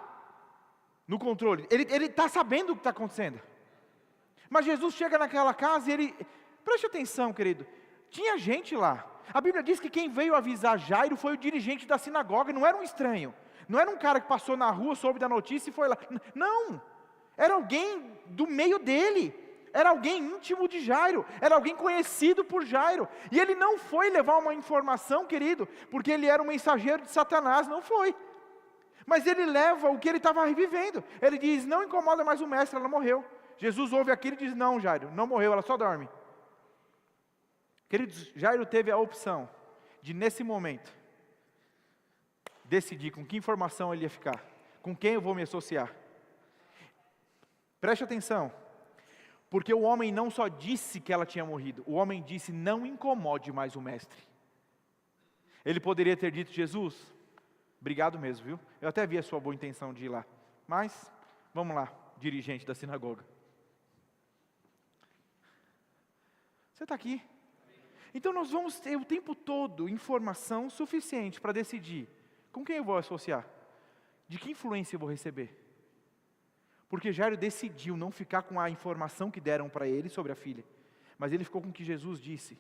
no controle, ele está sabendo o que está acontecendo. Mas Jesus chega naquela casa e ele, preste atenção querido, tinha gente lá. A Bíblia diz que quem veio avisar Jairo foi o dirigente da sinagoga, não era um estranho. Não era um cara que passou na rua, soube da notícia e foi lá. Não, era alguém do meio dele. Era alguém íntimo de Jairo, era alguém conhecido por Jairo. E ele não foi levar uma informação, querido, porque ele era um mensageiro de Satanás, não foi. Mas ele leva o que ele estava vivendo. Ele diz, não incomoda mais o mestre, ela morreu. Jesus ouve aquilo e diz, não Jairo, não morreu, ela só dorme. Queridos, Jairo teve a opção de nesse momento, decidir com que informação ele ia ficar, com quem eu vou me associar. Preste atenção, porque o homem não só disse que ela tinha morrido, o homem disse, não incomode mais o mestre. Ele poderia ter dito, Jesus, obrigado mesmo, viu? Eu até vi a sua boa intenção de ir lá. Mas, vamos lá, dirigente da sinagoga. Você está aqui? Então nós vamos ter o tempo todo informação suficiente para decidir com quem eu vou associar, de que influência eu vou receber. Porque Jairo decidiu não ficar com a informação que deram para ele sobre a filha, mas ele ficou com o que Jesus disse.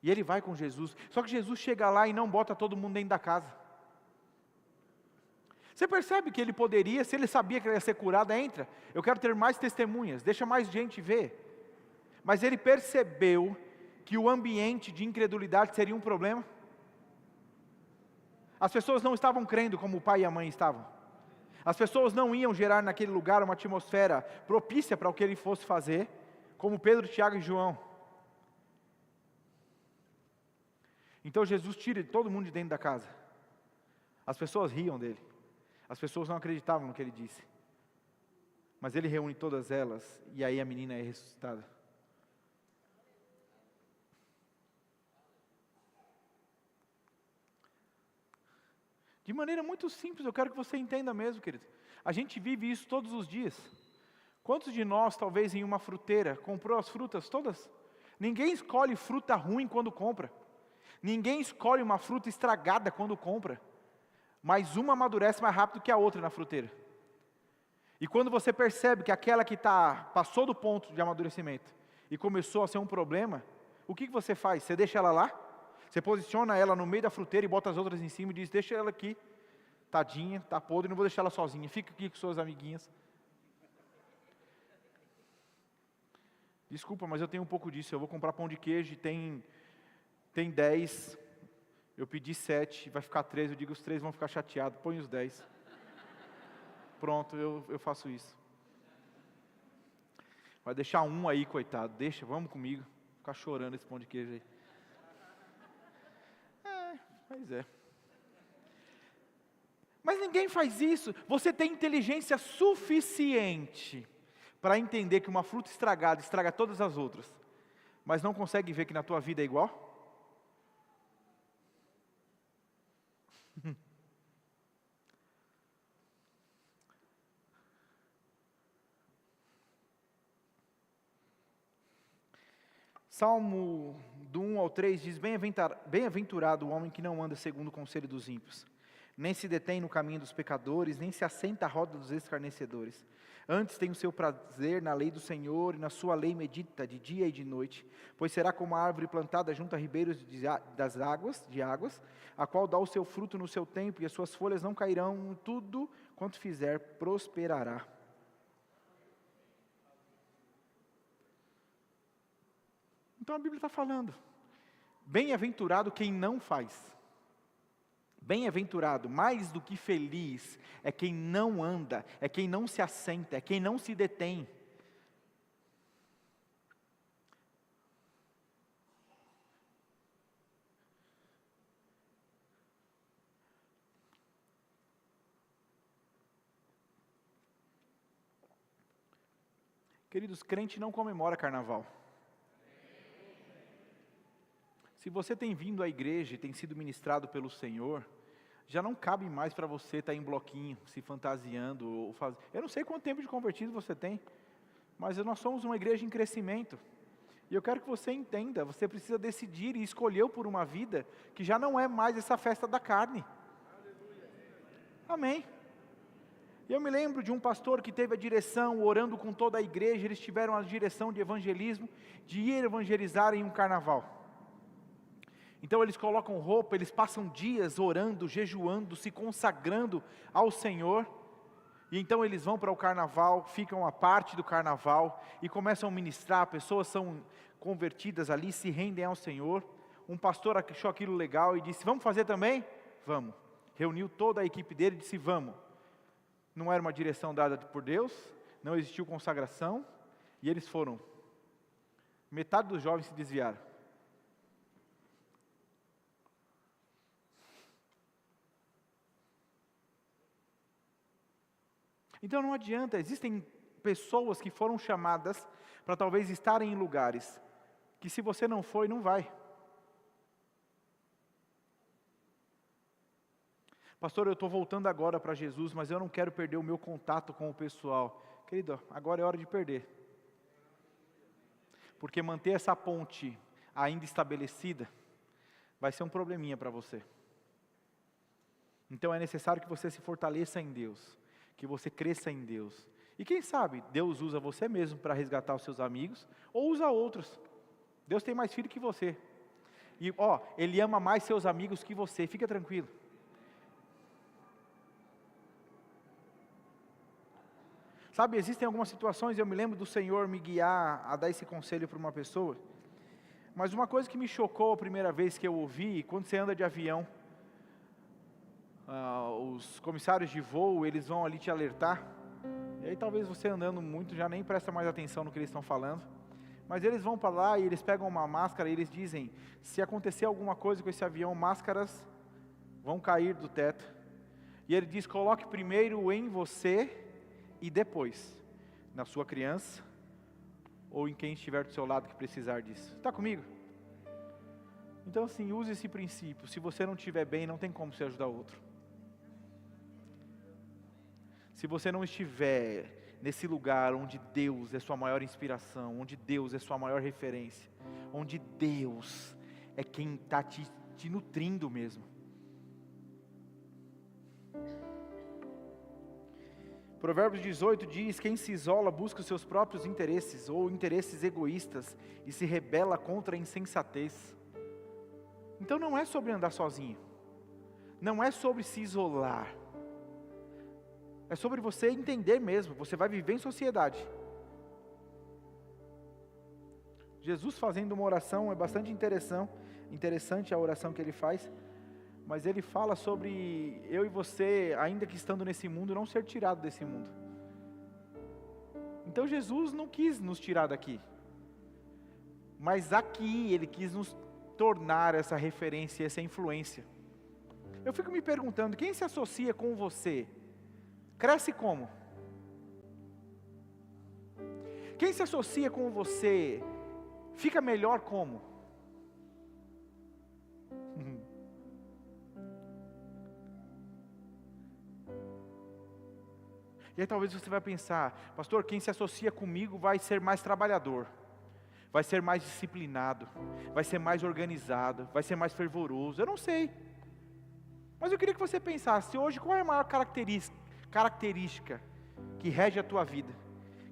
E ele vai com Jesus, só que Jesus chega lá e não bota todo mundo dentro da casa. Você percebe que ele poderia, se ele sabia que ela ia ser curada, entra, eu quero ter mais testemunhas, deixa mais gente ver. Mas ele percebeu que o ambiente de incredulidade seria um problema. As pessoas não estavam crendo como o pai e a mãe estavam. As pessoas não iam gerar naquele lugar uma atmosfera propícia para o que ele fosse fazer, como Pedro, Tiago e João. Então Jesus tira todo mundo de dentro da casa. As pessoas riam dele. As pessoas não acreditavam no que ele disse. Mas ele reúne todas elas, e aí a menina é ressuscitada. De maneira muito simples, eu quero que você entenda mesmo, querido. A gente vive isso todos os dias. Quantos de nós, talvez em uma fruteira, comprou as frutas todas? Ninguém escolhe fruta ruim quando compra. Ninguém escolhe uma fruta estragada quando compra. Mas uma amadurece mais rápido que a outra na fruteira. E quando você percebe que aquela que passou do ponto de amadurecimento e começou a ser um problema, o que você faz? Você deixa ela lá? Você posiciona ela no meio da fruteira e bota as outras em cima e diz, deixa ela aqui, tadinha, tá podre, não vou deixar ela sozinha, fica aqui com suas amiguinhas. Desculpa, mas eu tenho um pouco disso, eu vou comprar pão de queijo e tem 10, eu pedi 7, vai ficar 3, eu digo os 3 vão ficar chateados, põe os 10. Pronto, eu faço isso. Vai deixar um aí, coitado, deixa, vamos comigo, ficar chorando esse pão de queijo aí. Pois é. Mas ninguém faz isso. Você tem inteligência suficiente para entender que uma fruta estragada estraga todas as outras, mas não consegue ver que na tua vida é igual? Salmo do 1 ao 3 diz, bem-aventurado o homem que não anda segundo o conselho dos ímpios, nem se detém no caminho dos pecadores, nem se assenta à roda dos escarnecedores. Antes tem o seu prazer na lei do Senhor, e na sua lei medita de dia e de noite. Pois será como a árvore plantada junto a ribeiros de águas, a qual dá o seu fruto no seu tempo, e as suas folhas não cairão, tudo quanto fizer prosperará. Então a Bíblia está falando, bem-aventurado quem não faz. Bem-aventurado, mais do que feliz, é quem não anda, é quem não se assenta, é quem não se detém. Queridos, crente não comemora carnaval. Se você tem vindo à igreja e tem sido ministrado pelo Senhor, já não cabe mais para você estar em bloquinho, se fantasiando. Eu não sei quanto tempo de convertido você tem, mas nós somos uma igreja em crescimento. E eu quero que você entenda, você precisa decidir e escolher por uma vida que já não é mais essa festa da carne. Amém. E eu me lembro de um pastor que teve a direção, orando com toda a igreja, eles tiveram a direção de evangelismo, de ir evangelizar em um carnaval. Então eles colocam roupa, eles passam dias orando, jejuando, se consagrando ao Senhor. E então eles vão para o carnaval, ficam à parte do carnaval e começam a ministrar, pessoas são convertidas ali, se rendem ao Senhor. Um pastor achou aquilo legal e disse, vamos fazer também? Vamos. Reuniu toda a equipe dele e disse, vamos. Não era uma direção dada por Deus, não existiu consagração, e eles foram. Metade dos jovens se desviaram. Então não adianta, existem pessoas que foram chamadas para talvez estarem em lugares que se você não foi, não vai. Pastor, eu estou voltando agora para Jesus, mas eu não quero perder o meu contato com o pessoal. Querido, agora é hora de perder. Porque manter essa ponte ainda estabelecida vai ser um probleminha para você. Então é necessário que você se fortaleça em Deus, que você cresça em Deus. E quem sabe, Deus usa você mesmo para resgatar os seus amigos, ou usa outros. Deus tem mais filho que você. E Ele ama mais seus amigos que você, fica tranquilo. Sabe, existem algumas situações, eu me lembro do Senhor me guiar a dar esse conselho para uma pessoa, mas uma coisa que me chocou a primeira vez que eu ouvi, quando você anda de avião, os comissários de voo, eles vão ali te alertar, e aí talvez você andando muito já nem presta mais atenção no que eles estão falando, mas eles vão para lá e eles pegam uma máscara e eles dizem, se acontecer alguma coisa com esse avião, máscaras vão cair do teto, e ele diz, coloque primeiro em você, e depois, na sua criança, ou em quem estiver do seu lado que precisar disso. Está comigo? Então assim, use esse princípio, se você não estiver bem, não tem como você ajudar o outro. se você não estiver nesse lugar onde Deus é sua maior inspiração, onde Deus é sua maior referência, onde Deus é quem está te nutrindo mesmo. Provérbios 18 diz: quem se isola busca os seus próprios interesses, ou interesses egoístas, e se rebela contra a insensatez. Então não é sobre andar sozinho, não é sobre se isolar, é sobre você entender mesmo, você vai viver em sociedade. Jesus fazendo uma oração, é bastante interessante a oração que ele faz, mas ele fala sobre eu e você, ainda que estando nesse mundo, não ser tirado desse mundo. Então Jesus não quis nos tirar daqui, mas aqui Ele quis nos tornar essa referência, essa influência. Eu fico me perguntando, quem se associa com você, cresce como? Quem se associa com você, fica melhor como? E aí talvez você vai pensar, pastor, quem se associa comigo vai ser mais trabalhador, vai ser mais disciplinado, vai ser mais organizado, vai ser mais fervoroso, eu não sei. Mas eu queria que você pensasse hoje, qual é a maior característica que rege a tua vida?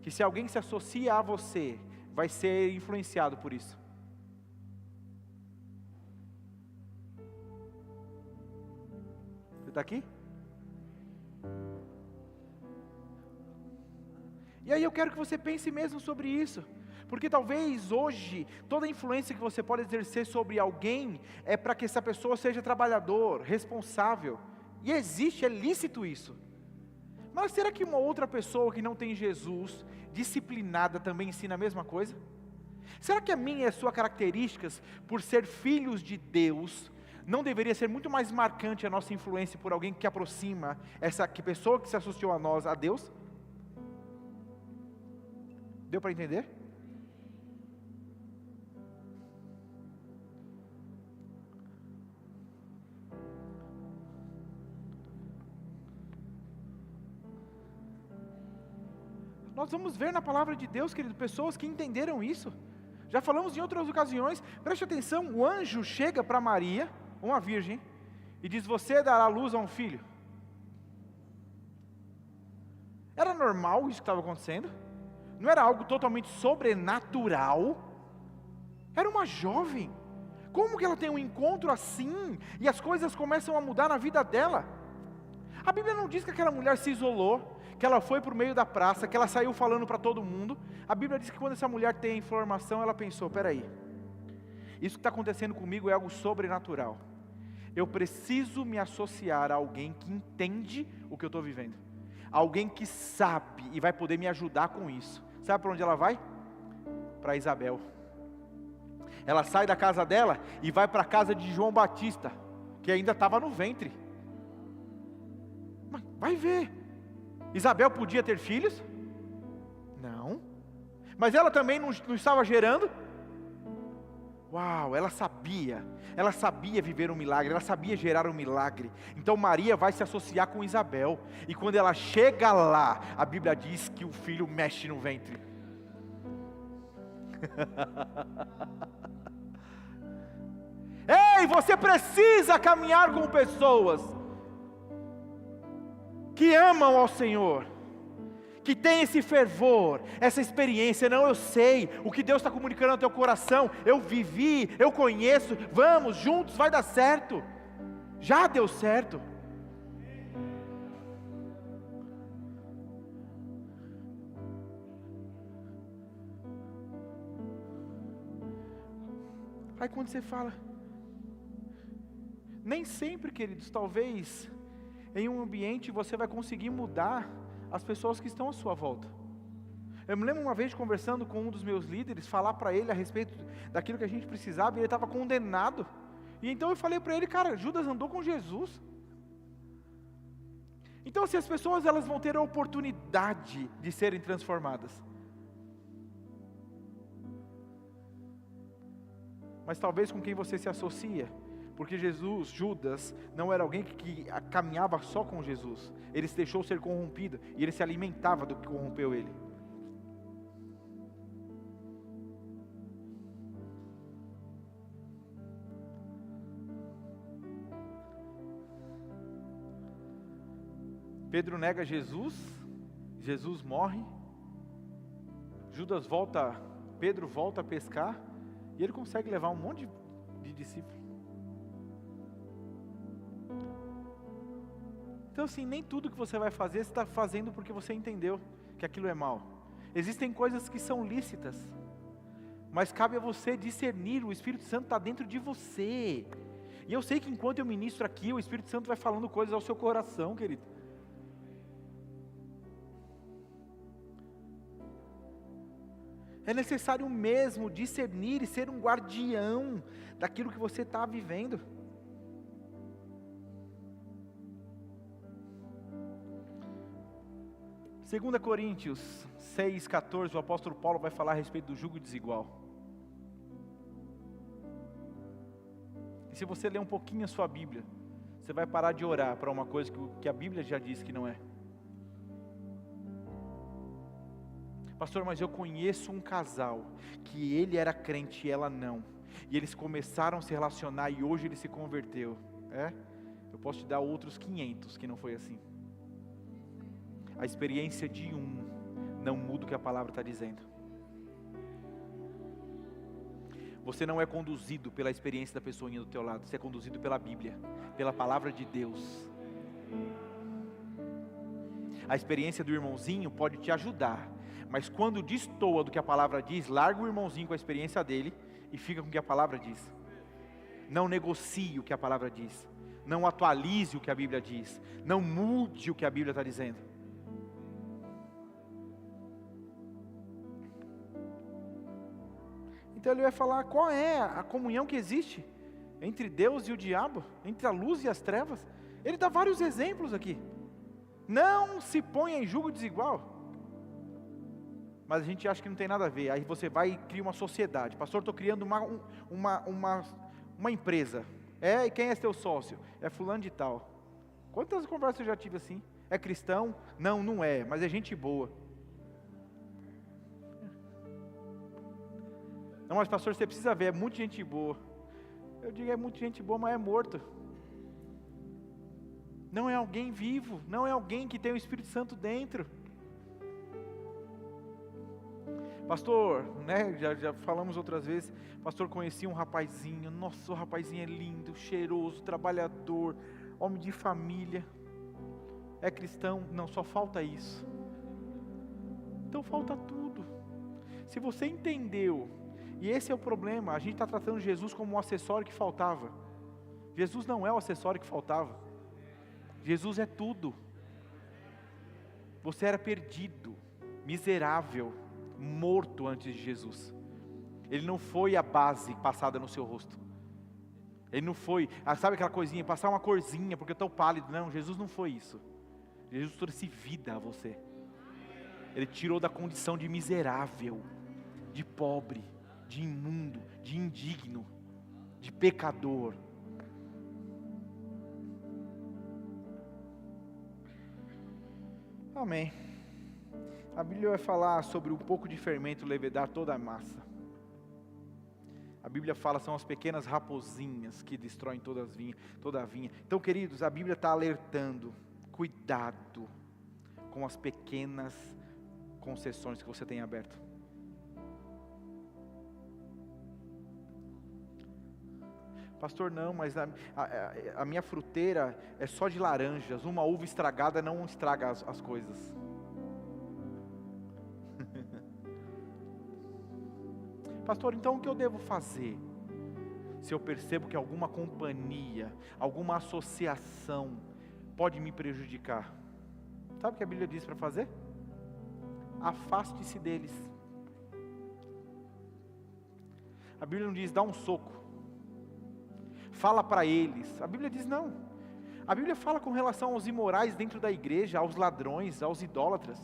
Que se alguém se associa a você, vai ser influenciado por isso. Você está aqui? E aí eu quero que você pense mesmo sobre isso, porque talvez hoje, toda a influência que você pode exercer sobre alguém, é para que essa pessoa seja trabalhador, responsável, e existe, é lícito isso. Mas será que uma outra pessoa que não tem Jesus, disciplinada, também ensina a mesma coisa? Será que a minha e a sua características, por ser filhos de Deus, não deveria ser muito mais marcante a nossa influência por alguém que aproxima essa pessoa que se associou a nós, a Deus? Deu para entender? Nós vamos ver na palavra de Deus, querido, pessoas que entenderam isso. Já falamos em outras ocasiões, preste atenção, o anjo chega para Maria, uma virgem, e diz: você dará luz a um filho. Era normal isso que estava acontecendo? Não era algo totalmente sobrenatural? Era uma jovem. Como que ela tem um encontro assim, e as coisas começam a mudar na vida dela? A Bíblia não diz que aquela mulher se isolou, que ela foi para o meio da praça, que ela saiu falando para todo mundo. A Bíblia diz que quando essa mulher tem a informação, ela pensou: peraí, isso que está acontecendo comigo é algo sobrenatural. Eu preciso me associar a alguém que entende o que eu estou vivendo, alguém que sabe e vai poder me ajudar com isso. Sabe para onde ela vai? Para Isabel. Ela sai da casa dela e vai para a casa de João Batista, que ainda estava no ventre. Mas vai ver, Isabel podia ter filhos? Não. Mas ela também não estava gerando? Uau, ela sabia viver um milagre, ela sabia gerar um milagre. Então Maria vai se associar com Isabel, e quando ela chega lá, a Bíblia diz que o filho mexe no ventre. Ei, você precisa caminhar com pessoas que amam ao Senhor, que tem esse fervor, essa experiência. Não, eu sei o que Deus está comunicando ao teu coração, eu vivi, eu conheço, vamos juntos, vai dar certo, já deu certo. Aí quando você fala, nem sempre, queridos, talvez em um ambiente você vai conseguir mudar as pessoas que estão à sua volta. Eu me lembro uma vez conversando com um dos meus líderes, falar para ele a respeito daquilo que a gente precisava, e ele estava condenado. E então eu falei para ele: cara, Judas andou com Jesus. Então, se as pessoas elas vão ter a oportunidade de serem transformadas, mas talvez com quem você se associa, Porque Judas, não era alguém que caminhava só com Jesus. Ele se deixou ser corrompido e ele se alimentava do que corrompeu ele. Pedro nega Jesus, Jesus morre, Pedro volta a pescar, e ele consegue levar um monte de discípulos. Então assim, nem tudo que você vai fazer, você está fazendo porque você entendeu que aquilo é mal. Existem coisas que são lícitas, mas cabe a você discernir, o Espírito Santo está dentro de você. E eu sei que enquanto eu ministro aqui, o Espírito Santo vai falando coisas ao seu coração, querido. É necessário mesmo discernir e ser um guardião daquilo que você está vivendo. Segunda Coríntios 6,14, o apóstolo Paulo vai falar a respeito do jugo desigual. E se você ler um pouquinho a sua Bíblia, você vai parar de orar para uma coisa que a Bíblia já diz que não é. Pastor, mas eu conheço um casal que ele era crente e ela não. E eles começaram a se relacionar e hoje ele se converteu. Eu posso te dar outros 500 que não foi assim. A experiência de um não muda o que a palavra está dizendo. Você não é conduzido pela experiência da pessoinha do teu lado. Você é conduzido pela Bíblia, pela palavra de Deus. A experiência do irmãozinho pode te ajudar, mas quando destoa do que a palavra diz, larga o irmãozinho com a experiência dele e fica com o que a palavra diz. Não negocie o que a palavra diz. Não atualize o que a Bíblia diz. Não mude o que a Bíblia está dizendo. Então ele vai falar qual é a comunhão que existe entre Deus e o diabo, entre a luz e as trevas. Ele dá vários exemplos aqui. Não se ponha em julgo desigual. Mas a gente acha que não tem nada a ver. Aí você vai e cria uma sociedade. Pastor, estou criando uma empresa. E quem é teu sócio? É fulano de tal. Quantas conversas eu já tive assim? É cristão? Não, não é, mas é gente boa. Não, mas pastor, você precisa ver, é muita gente boa. Eu digo, é muita gente boa, mas é morto. Não é alguém vivo, não é alguém que tem o Espírito Santo dentro. Pastor, já falamos outras vezes, pastor, conheci um rapazinho, nossa, o rapazinho é lindo, cheiroso, trabalhador, homem de família, é cristão, não, só falta isso. Então falta tudo. Se você entendeu, e esse é o problema, a gente está tratando Jesus como um acessório que faltava. Jesus não é o acessório que faltava, Jesus é tudo. Você era perdido, miserável, morto antes de Jesus. Ele não foi a base passada no seu rosto. Ele não foi, sabe aquela coisinha, passar uma corzinha porque eu estou pálido. Não, Jesus não foi isso. Jesus trouxe vida a você. Ele tirou da condição de miserável, de pobre, de imundo, de indigno, de pecador. Amém. A Bíblia vai falar sobre um pouco de fermento levedar toda a massa. A Bíblia fala, são as pequenas raposinhas que destroem toda a vinha. Então, queridos, a Bíblia está alertando, cuidado com as pequenas concessões que você tem aberto. Pastor, não, mas a minha fruteira é só de laranjas, uma uva estragada não estraga as coisas. Pastor, então o que eu devo fazer? Se eu percebo que alguma companhia, alguma associação pode me prejudicar, sabe o que a Bíblia diz para fazer? Afaste-se deles. A Bíblia não diz dá um soco, fala para eles. A Bíblia diz não. A Bíblia fala com relação aos imorais dentro da igreja, aos ladrões, aos idólatras.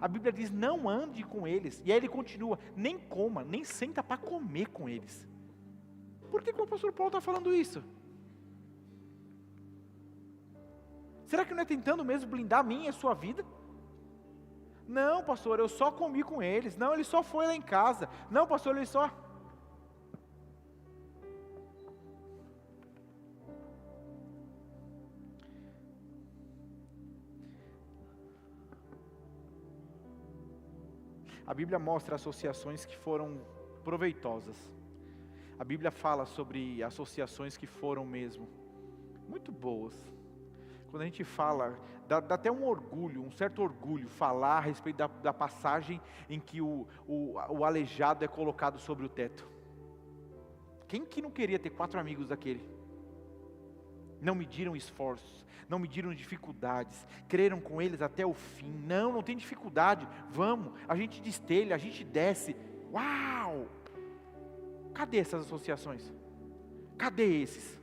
A Bíblia diz não ande com eles. E aí ele continua, nem coma, nem senta para comer com eles. Por que o apóstolo Paulo está falando isso? Será que não é tentando mesmo blindar a minha e a sua vida? Não, pastor, eu só comi com eles. Não, ele só foi lá em casa. Não, pastor, ele só... A Bíblia mostra associações que foram proveitosas. A Bíblia fala sobre associações que foram mesmo muito boas. Quando a gente fala, dá até um orgulho, um certo orgulho, falar a respeito da passagem em que o aleijado é colocado sobre o teto. Quem que não queria ter 4 amigos daquele? Não mediram esforços, não mediram dificuldades, creram com eles até o fim. Não tem dificuldade, vamos, a gente destelha, a gente desce. Uau! Cadê essas associações? Cadê esses?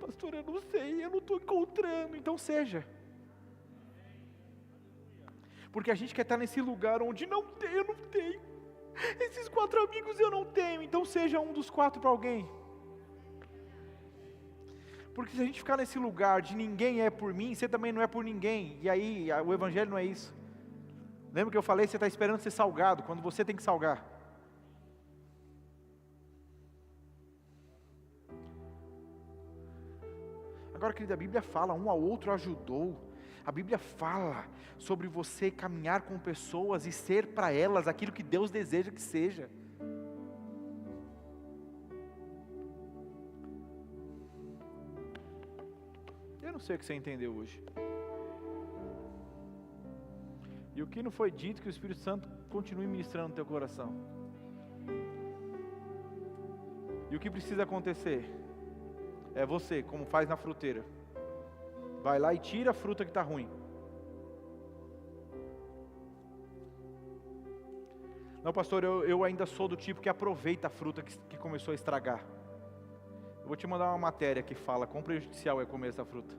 Pastor, eu não sei, eu não estou encontrando. Então seja. Porque a gente quer estar nesse lugar onde não tem, eu não tenho. Esses 4 amigos eu não tenho. Então seja um dos 4 para alguém. Porque se a gente ficar nesse lugar de ninguém é por mim, você também não é por ninguém. E aí o evangelho não é isso. Lembra que eu falei, você está esperando ser salgado, quando você tem que salgar. Agora, querida, a Bíblia fala, um ao outro ajudou. A Bíblia fala sobre você caminhar com pessoas e ser para elas aquilo que Deus deseja que seja. Eu não sei o que você entendeu hoje. E o que não foi dito, que o Espírito Santo continue ministrando no teu coração. E o que precisa acontecer? É você, como faz na fruteira. Vai lá e tira a fruta que está ruim. Não, pastor, eu ainda sou do tipo que aproveita a fruta que começou a estragar. Eu vou te mandar uma matéria que fala quão prejudicial é comer essa fruta.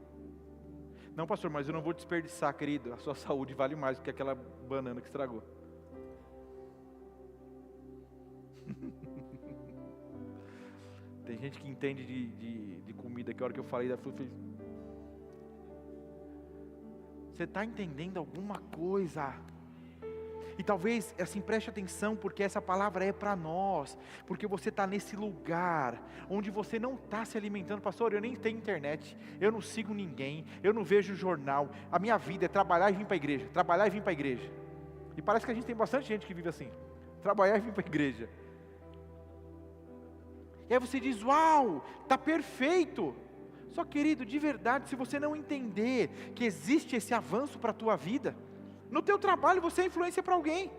Não, pastor, mas eu não vou desperdiçar, querido. A sua saúde vale mais do que aquela banana que estragou. Tem gente que entende de comida, que a hora que eu falei da fruta, você está entendendo alguma coisa? E talvez, assim, preste atenção, porque essa palavra é para nós, porque você está nesse lugar, onde você não está se alimentando. Pastor, eu nem tenho internet, eu não sigo ninguém, eu não vejo jornal, a minha vida é trabalhar e vir para a igreja, trabalhar e vir para a igreja. E parece que a gente tem bastante gente que vive assim, trabalhar e vir para a igreja. E aí você diz, uau, está perfeito. Só, querido, de verdade, se você não entender que existe esse avanço para a tua vida, no teu trabalho você é influência para alguém.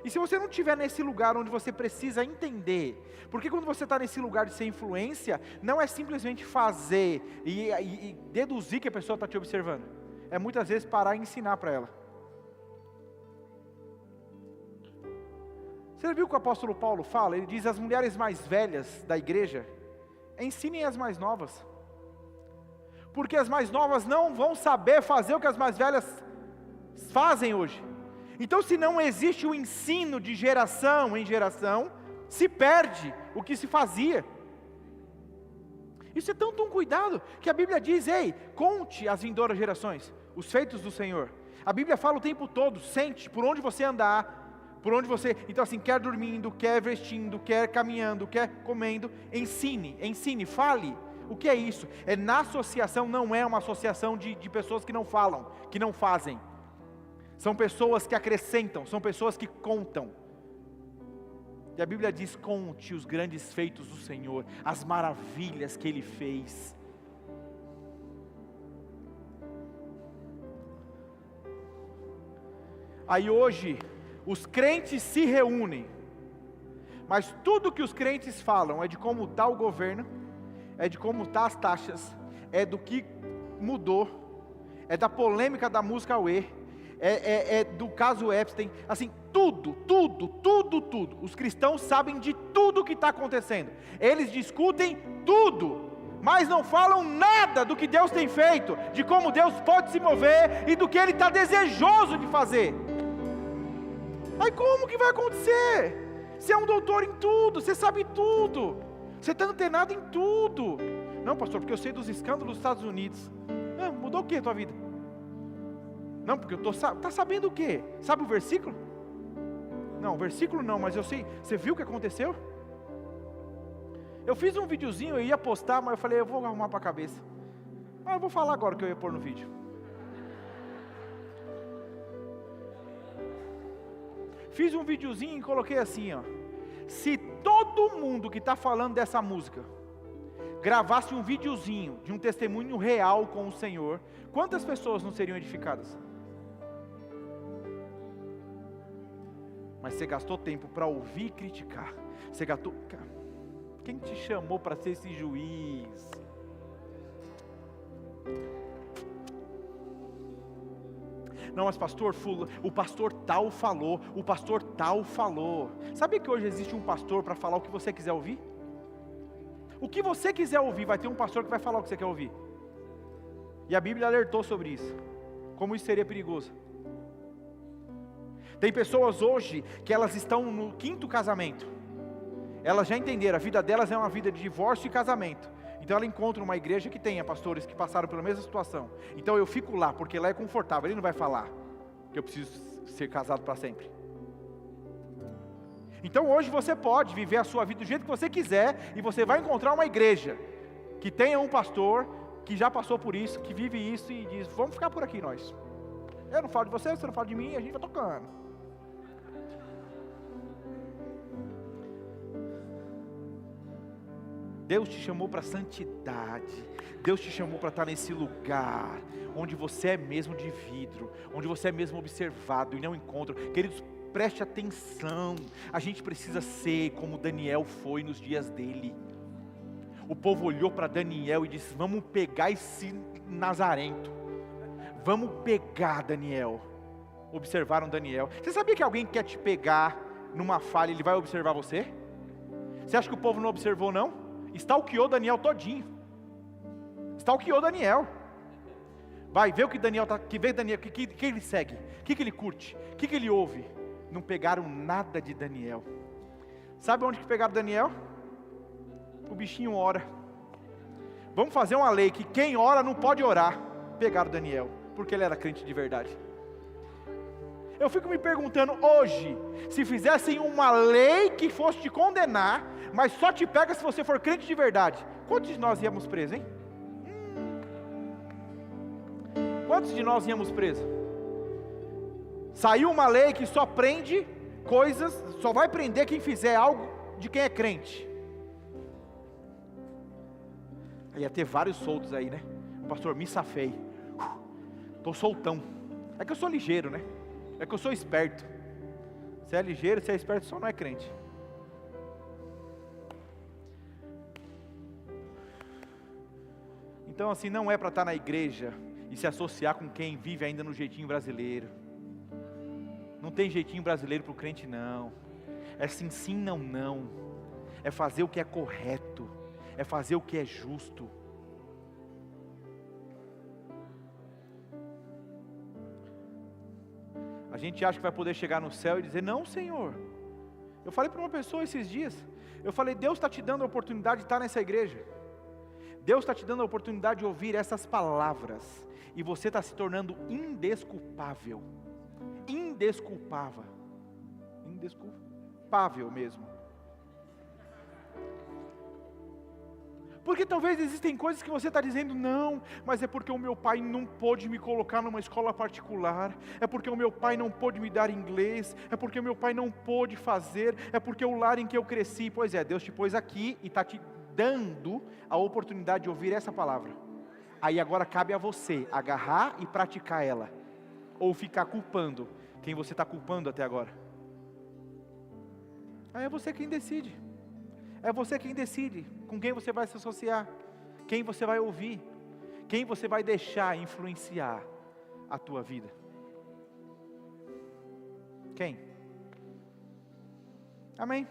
E se você não estiver nesse lugar onde você precisa entender, porque quando você está nesse lugar de ser influência, não é simplesmente fazer e deduzir que a pessoa está te observando. É muitas vezes parar e ensinar para ela. Você viu o que o apóstolo Paulo fala? Ele diz, as mulheres mais velhas da igreja, ensinem as mais novas. Porque as mais novas não vão saber fazer o que as mais velhas fazem hoje. Então, se não existe o ensino de geração em geração, se perde o que se fazia. Isso é tanto um cuidado, que a Bíblia diz, ei, conte as vindouras gerações, os feitos do Senhor. A Bíblia fala o tempo todo, sente, por onde você andar, por onde você, então assim, quer dormindo, quer vestindo, quer caminhando, quer comendo, ensine, fale. O que é isso? É na associação, não é uma associação de pessoas que não falam, que não fazem. São pessoas que acrescentam, são pessoas que contam. E a Bíblia diz, conte os grandes feitos do Senhor, as maravilhas que Ele fez. Aí hoje, os crentes se reúnem, mas tudo que os crentes falam é de como está o governo, é de como estão as taxas, é do que mudou, é da polêmica da música Aue, é do caso Epstein, assim, tudo. Os cristãos sabem de tudo o que está acontecendo, eles discutem tudo, mas não falam nada do que Deus tem feito, de como Deus pode se mover e do que Ele está desejoso de fazer. Aí como que vai acontecer? Você é um doutor em tudo, você sabe tudo, você está antenado em tudo. Não, pastor, porque eu sei dos escândalos dos Estados Unidos. Não, mudou o que a tua vida? Não, porque eu estou... Está sabendo o quê? Sabe o versículo? Não, o versículo não, mas eu sei. Você viu o que aconteceu? Eu fiz um videozinho, eu ia postar, mas eu falei, eu vou arrumar para a cabeça. Mas eu vou falar agora o que eu ia pôr no vídeo. Fiz um videozinho e coloquei assim, ó. Se todo mundo que está falando dessa música gravasse um videozinho de um testemunho real com o Senhor, quantas pessoas não seriam edificadas? Mas você gastou tempo para ouvir e criticar. Você gastou... Quem te chamou para ser esse juiz? Não, mas pastor, o pastor tal falou, o pastor tal falou. Sabe que hoje existe um pastor para falar o que você quiser ouvir? O que você quiser ouvir, vai ter um pastor que vai falar o que você quer ouvir. E a Bíblia alertou sobre isso, como isso seria perigoso. Tem pessoas hoje que elas estão no 5º casamento. Elas já entenderam, a vida delas é uma vida de divórcio e casamento. Então ela encontra uma igreja que tenha pastores que passaram pela mesma situação. Então eu fico lá, porque lá é confortável. Ele não vai falar que eu preciso ser casado para sempre. Então hoje você pode viver a sua vida do jeito que você quiser, e você vai encontrar uma igreja que tenha um pastor que já passou por isso, que vive isso e diz, vamos ficar por aqui nós. Eu não falo de você não fala de mim, a gente vai tocando. Deus te chamou para santidade. Deus te chamou para estar nesse lugar onde você é mesmo de vidro, onde você é mesmo observado e não encontra. Queridos, preste atenção. A gente precisa ser como Daniel foi nos dias dele. O povo olhou para Daniel e disse, vamos pegar esse nazarento. Vamos pegar Daniel. Observaram Daniel. Você sabia que alguém quer te pegar numa falha, ele vai observar você? Você acha que o povo não observou não? Stalkeou Daniel todinho. Stalkeou Daniel. Vai ver o que Daniel está. Que vê Daniel, que ele segue, o que ele curte, o que ele ouve. Não pegaram nada de Daniel. Sabe onde que pegaram Daniel? O bichinho ora. Vamos fazer uma lei que quem ora não pode orar. Pegaram Daniel, porque ele era crente de verdade. Eu fico me perguntando hoje, se fizessem uma lei que fosse te condenar, mas só te pega se você for crente de verdade, quantos de nós íamos presos, hein? Quantos de nós íamos presos? Saiu uma lei que só prende coisas, só vai prender quem fizer algo de quem é crente. Ia ter vários soltos aí, né? Pastor, me safei, estou soltão. É que eu sou ligeiro, né? É que eu sou esperto. Você é ligeiro, você é esperto, só não é crente. Então assim, não é para estar na igreja e se associar com quem vive ainda no jeitinho brasileiro. Não tem jeitinho brasileiro para o crente não. É sim, sim, não, não. É fazer o que é correto. É fazer o que é justo. A gente acha que vai poder chegar no céu e dizer, não Senhor. Eu falei para uma pessoa esses dias, eu falei, Deus está te dando a oportunidade de estar nessa igreja. Deus está te dando a oportunidade de ouvir essas palavras. E você está se tornando indesculpável. Indesculpável. Indesculpável mesmo. Porque talvez existem coisas que você está dizendo, não, mas é porque o meu pai não pôde me colocar numa escola particular, é porque o meu pai não pôde me dar inglês, é porque o meu pai não pôde fazer, é porque o lar em que eu cresci. Pois é, Deus te pôs aqui e está te dando a oportunidade de ouvir essa palavra. Aí agora cabe a você agarrar e praticar ela, ou ficar culpando quem você está culpando até agora. Aí é você quem decide. É você quem decide com quem você vai se associar, quem você vai ouvir, quem você vai deixar influenciar a tua vida. Quem? Amém?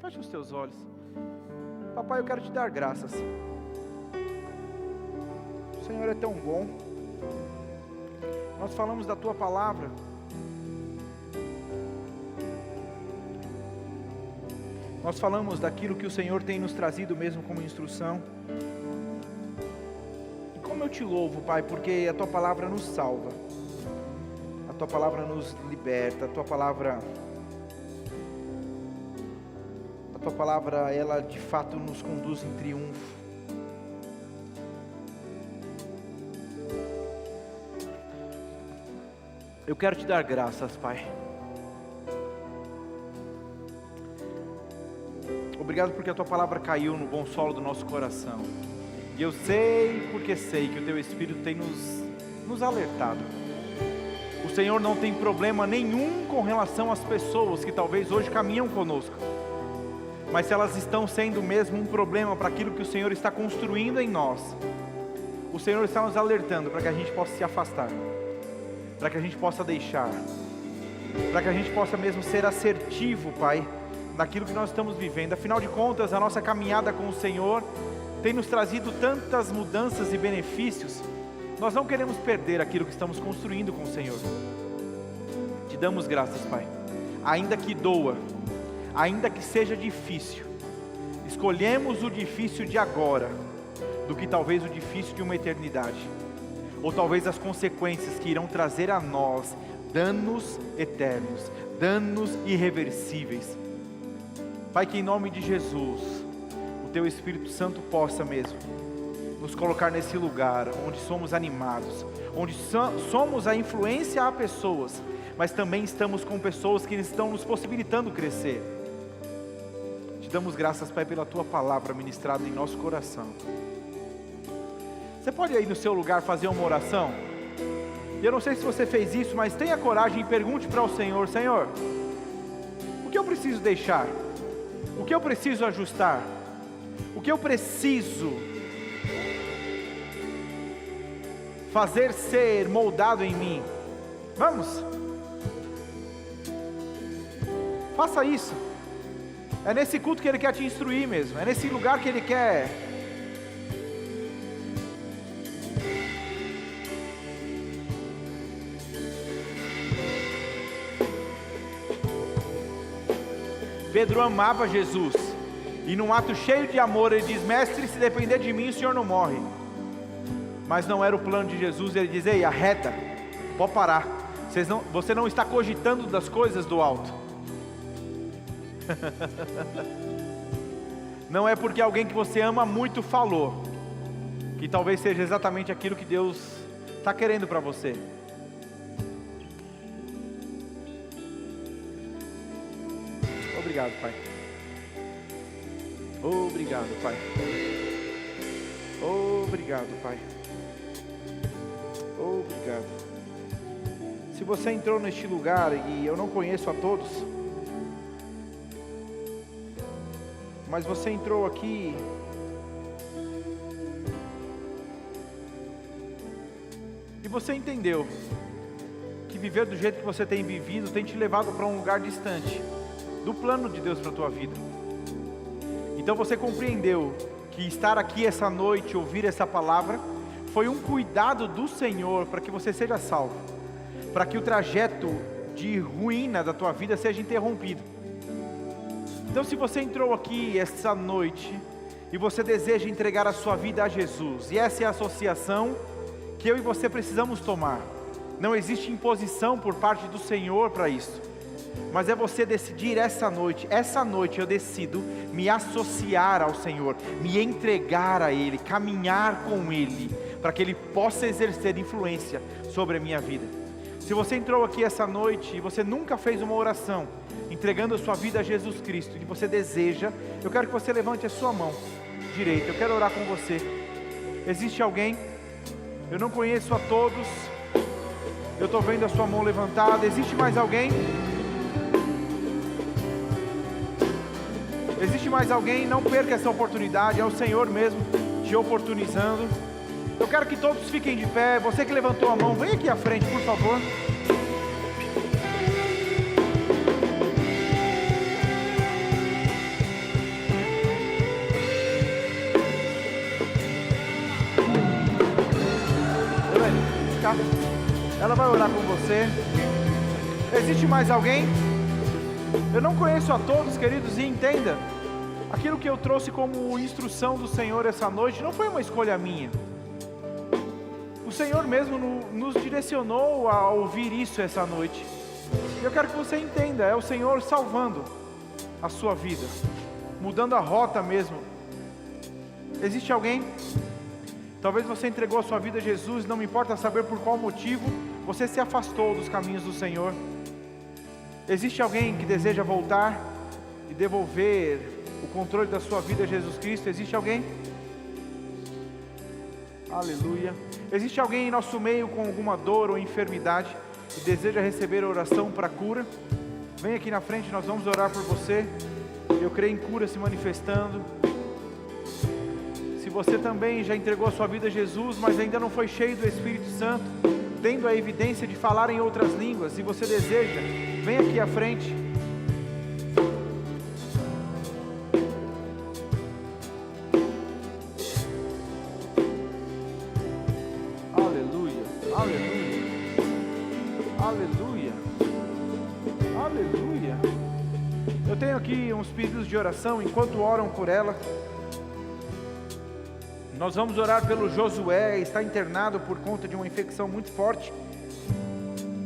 Feche os teus olhos. Papai, eu quero te dar graças. O Senhor é tão bom. Nós falamos da tua palavra. Nós falamos daquilo que o Senhor tem nos trazido mesmo como instrução. eu te louvo, Pai, porque a Tua palavra nos salva, a Tua palavra nos liberta, a Tua palavra, ela de fato nos conduz em triunfo. Eu quero te dar graças, Pai. Obrigado porque a Tua palavra caiu no bom solo do nosso coração. E eu sei, porque sei que o Teu Espírito tem nos alertado. O Senhor não tem problema nenhum com relação às pessoas que talvez hoje caminham conosco. Mas se elas estão sendo mesmo um problema para aquilo que o Senhor está construindo em nós, o Senhor está nos alertando para que a gente possa se afastar, para que a gente possa deixar, para que a gente possa mesmo ser assertivo, Pai, naquilo que nós estamos vivendo. Afinal de contas, a nossa caminhada com o Senhor tem nos trazido tantas mudanças e benefícios. Nós não queremos perder aquilo que estamos construindo com o Senhor. Te damos graças, Pai, ainda que doa, ainda que seja difícil. Escolhemos o difícil de agora do que talvez o difícil de uma eternidade, ou talvez as consequências que irão trazer a nós danos eternos, danos irreversíveis. Pai, que em nome de Jesus, o Teu Espírito Santo possa mesmo nos colocar nesse lugar onde somos animados, onde somos a influência a pessoas, mas também estamos com pessoas que estão nos possibilitando crescer. Te damos graças, Pai, pela Tua palavra ministrada em nosso coração. Você pode aí no seu lugar fazer uma oração? Eu não sei se você fez isso, mas tenha coragem e pergunte para o Senhor: Senhor, o que eu preciso deixar? O que eu preciso ajustar? O que eu preciso fazer ser moldado em mim? Vamos? Faça isso. É nesse culto que Ele quer te instruir mesmo. É nesse lugar que Ele quer. Pedro amava Jesus, e num ato cheio de amor ele diz: mestre, se depender de mim o Senhor não morre. Mas não era o plano de Jesus. Ele diz: ei, arreta, pode parar, você não está cogitando das coisas do alto. Não é porque alguém que você ama muito falou, que talvez seja exatamente aquilo que Deus está querendo para você. Obrigado, Pai. Obrigado, Pai. Obrigado, Pai. Obrigado. Se você entrou neste lugar e eu não conheço a todos, mas você entrou aqui e você entendeu que viver do jeito que você tem vivido tem te levado para um lugar distante do plano de Deus para a tua vida. Então você compreendeu que estar aqui essa noite, ouvir essa palavra, foi um cuidado do Senhor para que você seja salvo, para que o trajeto de ruína da tua vida seja interrompido. Então, se você entrou aqui essa noite e você deseja entregar a sua vida a Jesus, e essa é a associação que eu e você precisamos tomar. Não existe imposição por parte do Senhor para isso, mas é você decidir essa noite eu decido me associar ao Senhor, me entregar a Ele, caminhar com Ele, para que Ele possa exercer influência sobre a minha vida. Se você entrou aqui essa noite e você nunca fez uma oração, entregando a sua vida a Jesus Cristo, e você deseja, eu quero que você levante a sua mão direita, eu quero orar com você. Existe alguém? Eu não conheço a todos, eu estou vendo a sua mão levantada. Existe mais alguém? Existe mais alguém? Não perca essa oportunidade, é o Senhor mesmo te oportunizando. Eu quero que todos fiquem de pé. Você que levantou a mão, vem aqui à frente, por favor. Ela vai orar com você. Existe mais alguém? Eu não conheço a todos, queridos, e entenda, aquilo que eu trouxe como instrução do Senhor essa noite não foi uma escolha minha. Senhor mesmo nos direcionou a ouvir isso essa noite. Eu quero que você entenda, é o Senhor salvando a sua vida, mudando a rota mesmo. Existe alguém? Talvez você entregou a sua vida a Jesus, não me importa saber por qual motivo você se afastou dos caminhos do Senhor. Existe alguém que deseja voltar e devolver o controle da sua vida a Jesus Cristo? Existe alguém? Aleluia. Existe alguém em nosso meio com alguma dor ou enfermidade e deseja receber a oração para cura? Vem aqui na frente, nós vamos orar por você. Eu creio em cura se manifestando. Se você também já entregou a sua vida a Jesus, mas ainda não foi cheio do Espírito Santo, tendo a evidência de falar em outras línguas, e você deseja, vem aqui à frente. Aleluia, aleluia, aleluia, aleluia. Eu tenho aqui uns pedidos de oração, enquanto oram por ela. Nós vamos orar pelo Josué, está internado por conta de uma infecção muito forte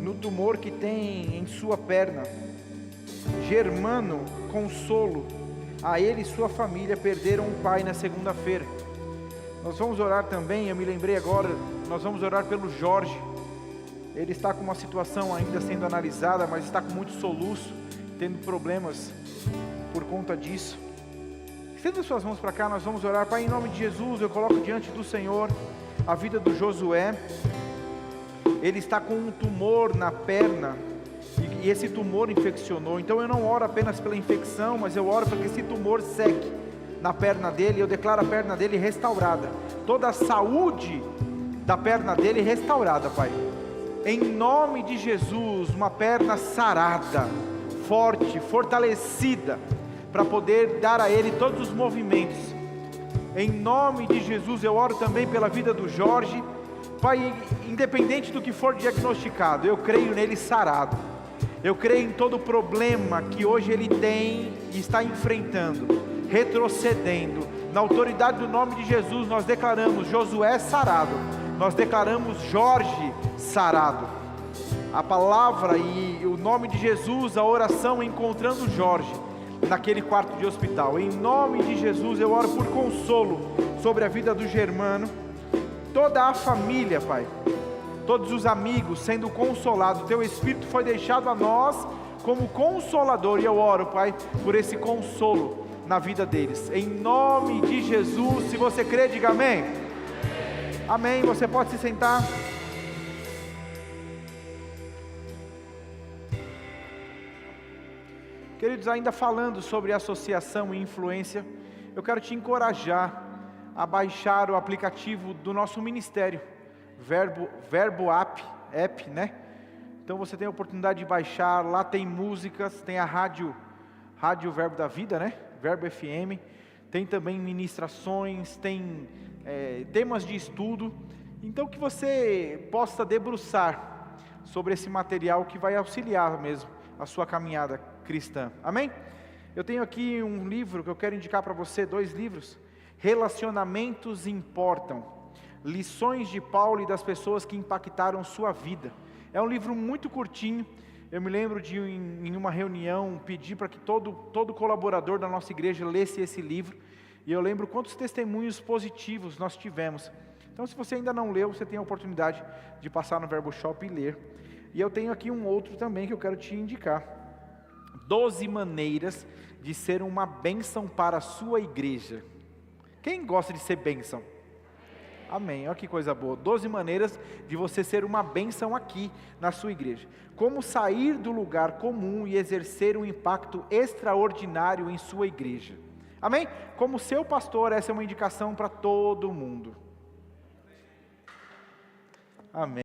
no tumor que tem em sua perna. Germano Consolo, a ele e sua família perderam um pai na segunda-feira. Nós vamos orar também, eu me lembrei agora, nós vamos orar pelo Jorge. Ele está com uma situação ainda sendo analisada, mas está com muito soluço, tendo problemas por conta disso. Estenda suas mãos para cá, nós vamos orar. Pai, em nome de Jesus, eu coloco diante do Senhor a vida do Josué. Ele está com um tumor na perna, e esse tumor infeccionou. Então eu não oro apenas pela infecção, mas eu oro para que esse tumor seque na perna dele. Eu declaro a perna dele restaurada, toda a saúde da perna dele restaurada, Pai. Em nome de Jesus, uma perna sarada, forte, fortalecida, para poder dar a ele todos os movimentos. Em nome de Jesus, eu oro também pela vida do Jorge. Pai, independente do que for diagnosticado, eu creio nele sarado. Eu creio em todo o problema que hoje ele tem e está enfrentando, retrocedendo. Na autoridade do nome de Jesus, nós declaramos Josué sarado, nós declaramos Jorge sarado. A palavra e o nome de Jesus, a oração encontrando Jorge naquele quarto de hospital. Em nome de Jesus, eu oro por consolo sobre a vida do Germano, toda a família, Pai, todos os amigos sendo consolados. Teu Espírito foi deixado a nós como consolador, e eu oro, Pai, por esse consolo na vida deles, em nome de Jesus. Se você crê, diga amém. Amém, você pode se sentar. Queridos, ainda falando sobre associação e influência, eu quero te encorajar a baixar o aplicativo do nosso ministério, Verbo App, né? Então você tem a oportunidade de baixar, lá tem músicas, tem a rádio Verbo da Vida, né? Verbo FM, tem também ministrações, tem temas de estudo. Então que você possa debruçar sobre esse material que vai auxiliar mesmo a sua caminhada cristã, amém? Eu tenho aqui um livro que eu quero indicar para você, 2 livros, Relacionamentos Importam, lições de Paulo e das pessoas que impactaram sua vida. É um livro muito curtinho. Eu me lembro de em uma reunião, pedir para que todo colaborador da nossa igreja lesse esse livro, e eu lembro quantos testemunhos positivos nós tivemos. Então se você ainda não leu, você tem a oportunidade de passar no Verbo Shop e ler. E eu tenho aqui um outro também que eu quero te indicar, 12 maneiras de ser uma bênção para a sua igreja. Quem gosta de ser bênção? Amém, olha que coisa boa. 12 maneiras de você ser uma bênção aqui na sua igreja. Como sair do lugar comum e exercer um impacto extraordinário em sua igreja. Amém? Como seu pastor, essa é uma indicação para todo mundo. Amém.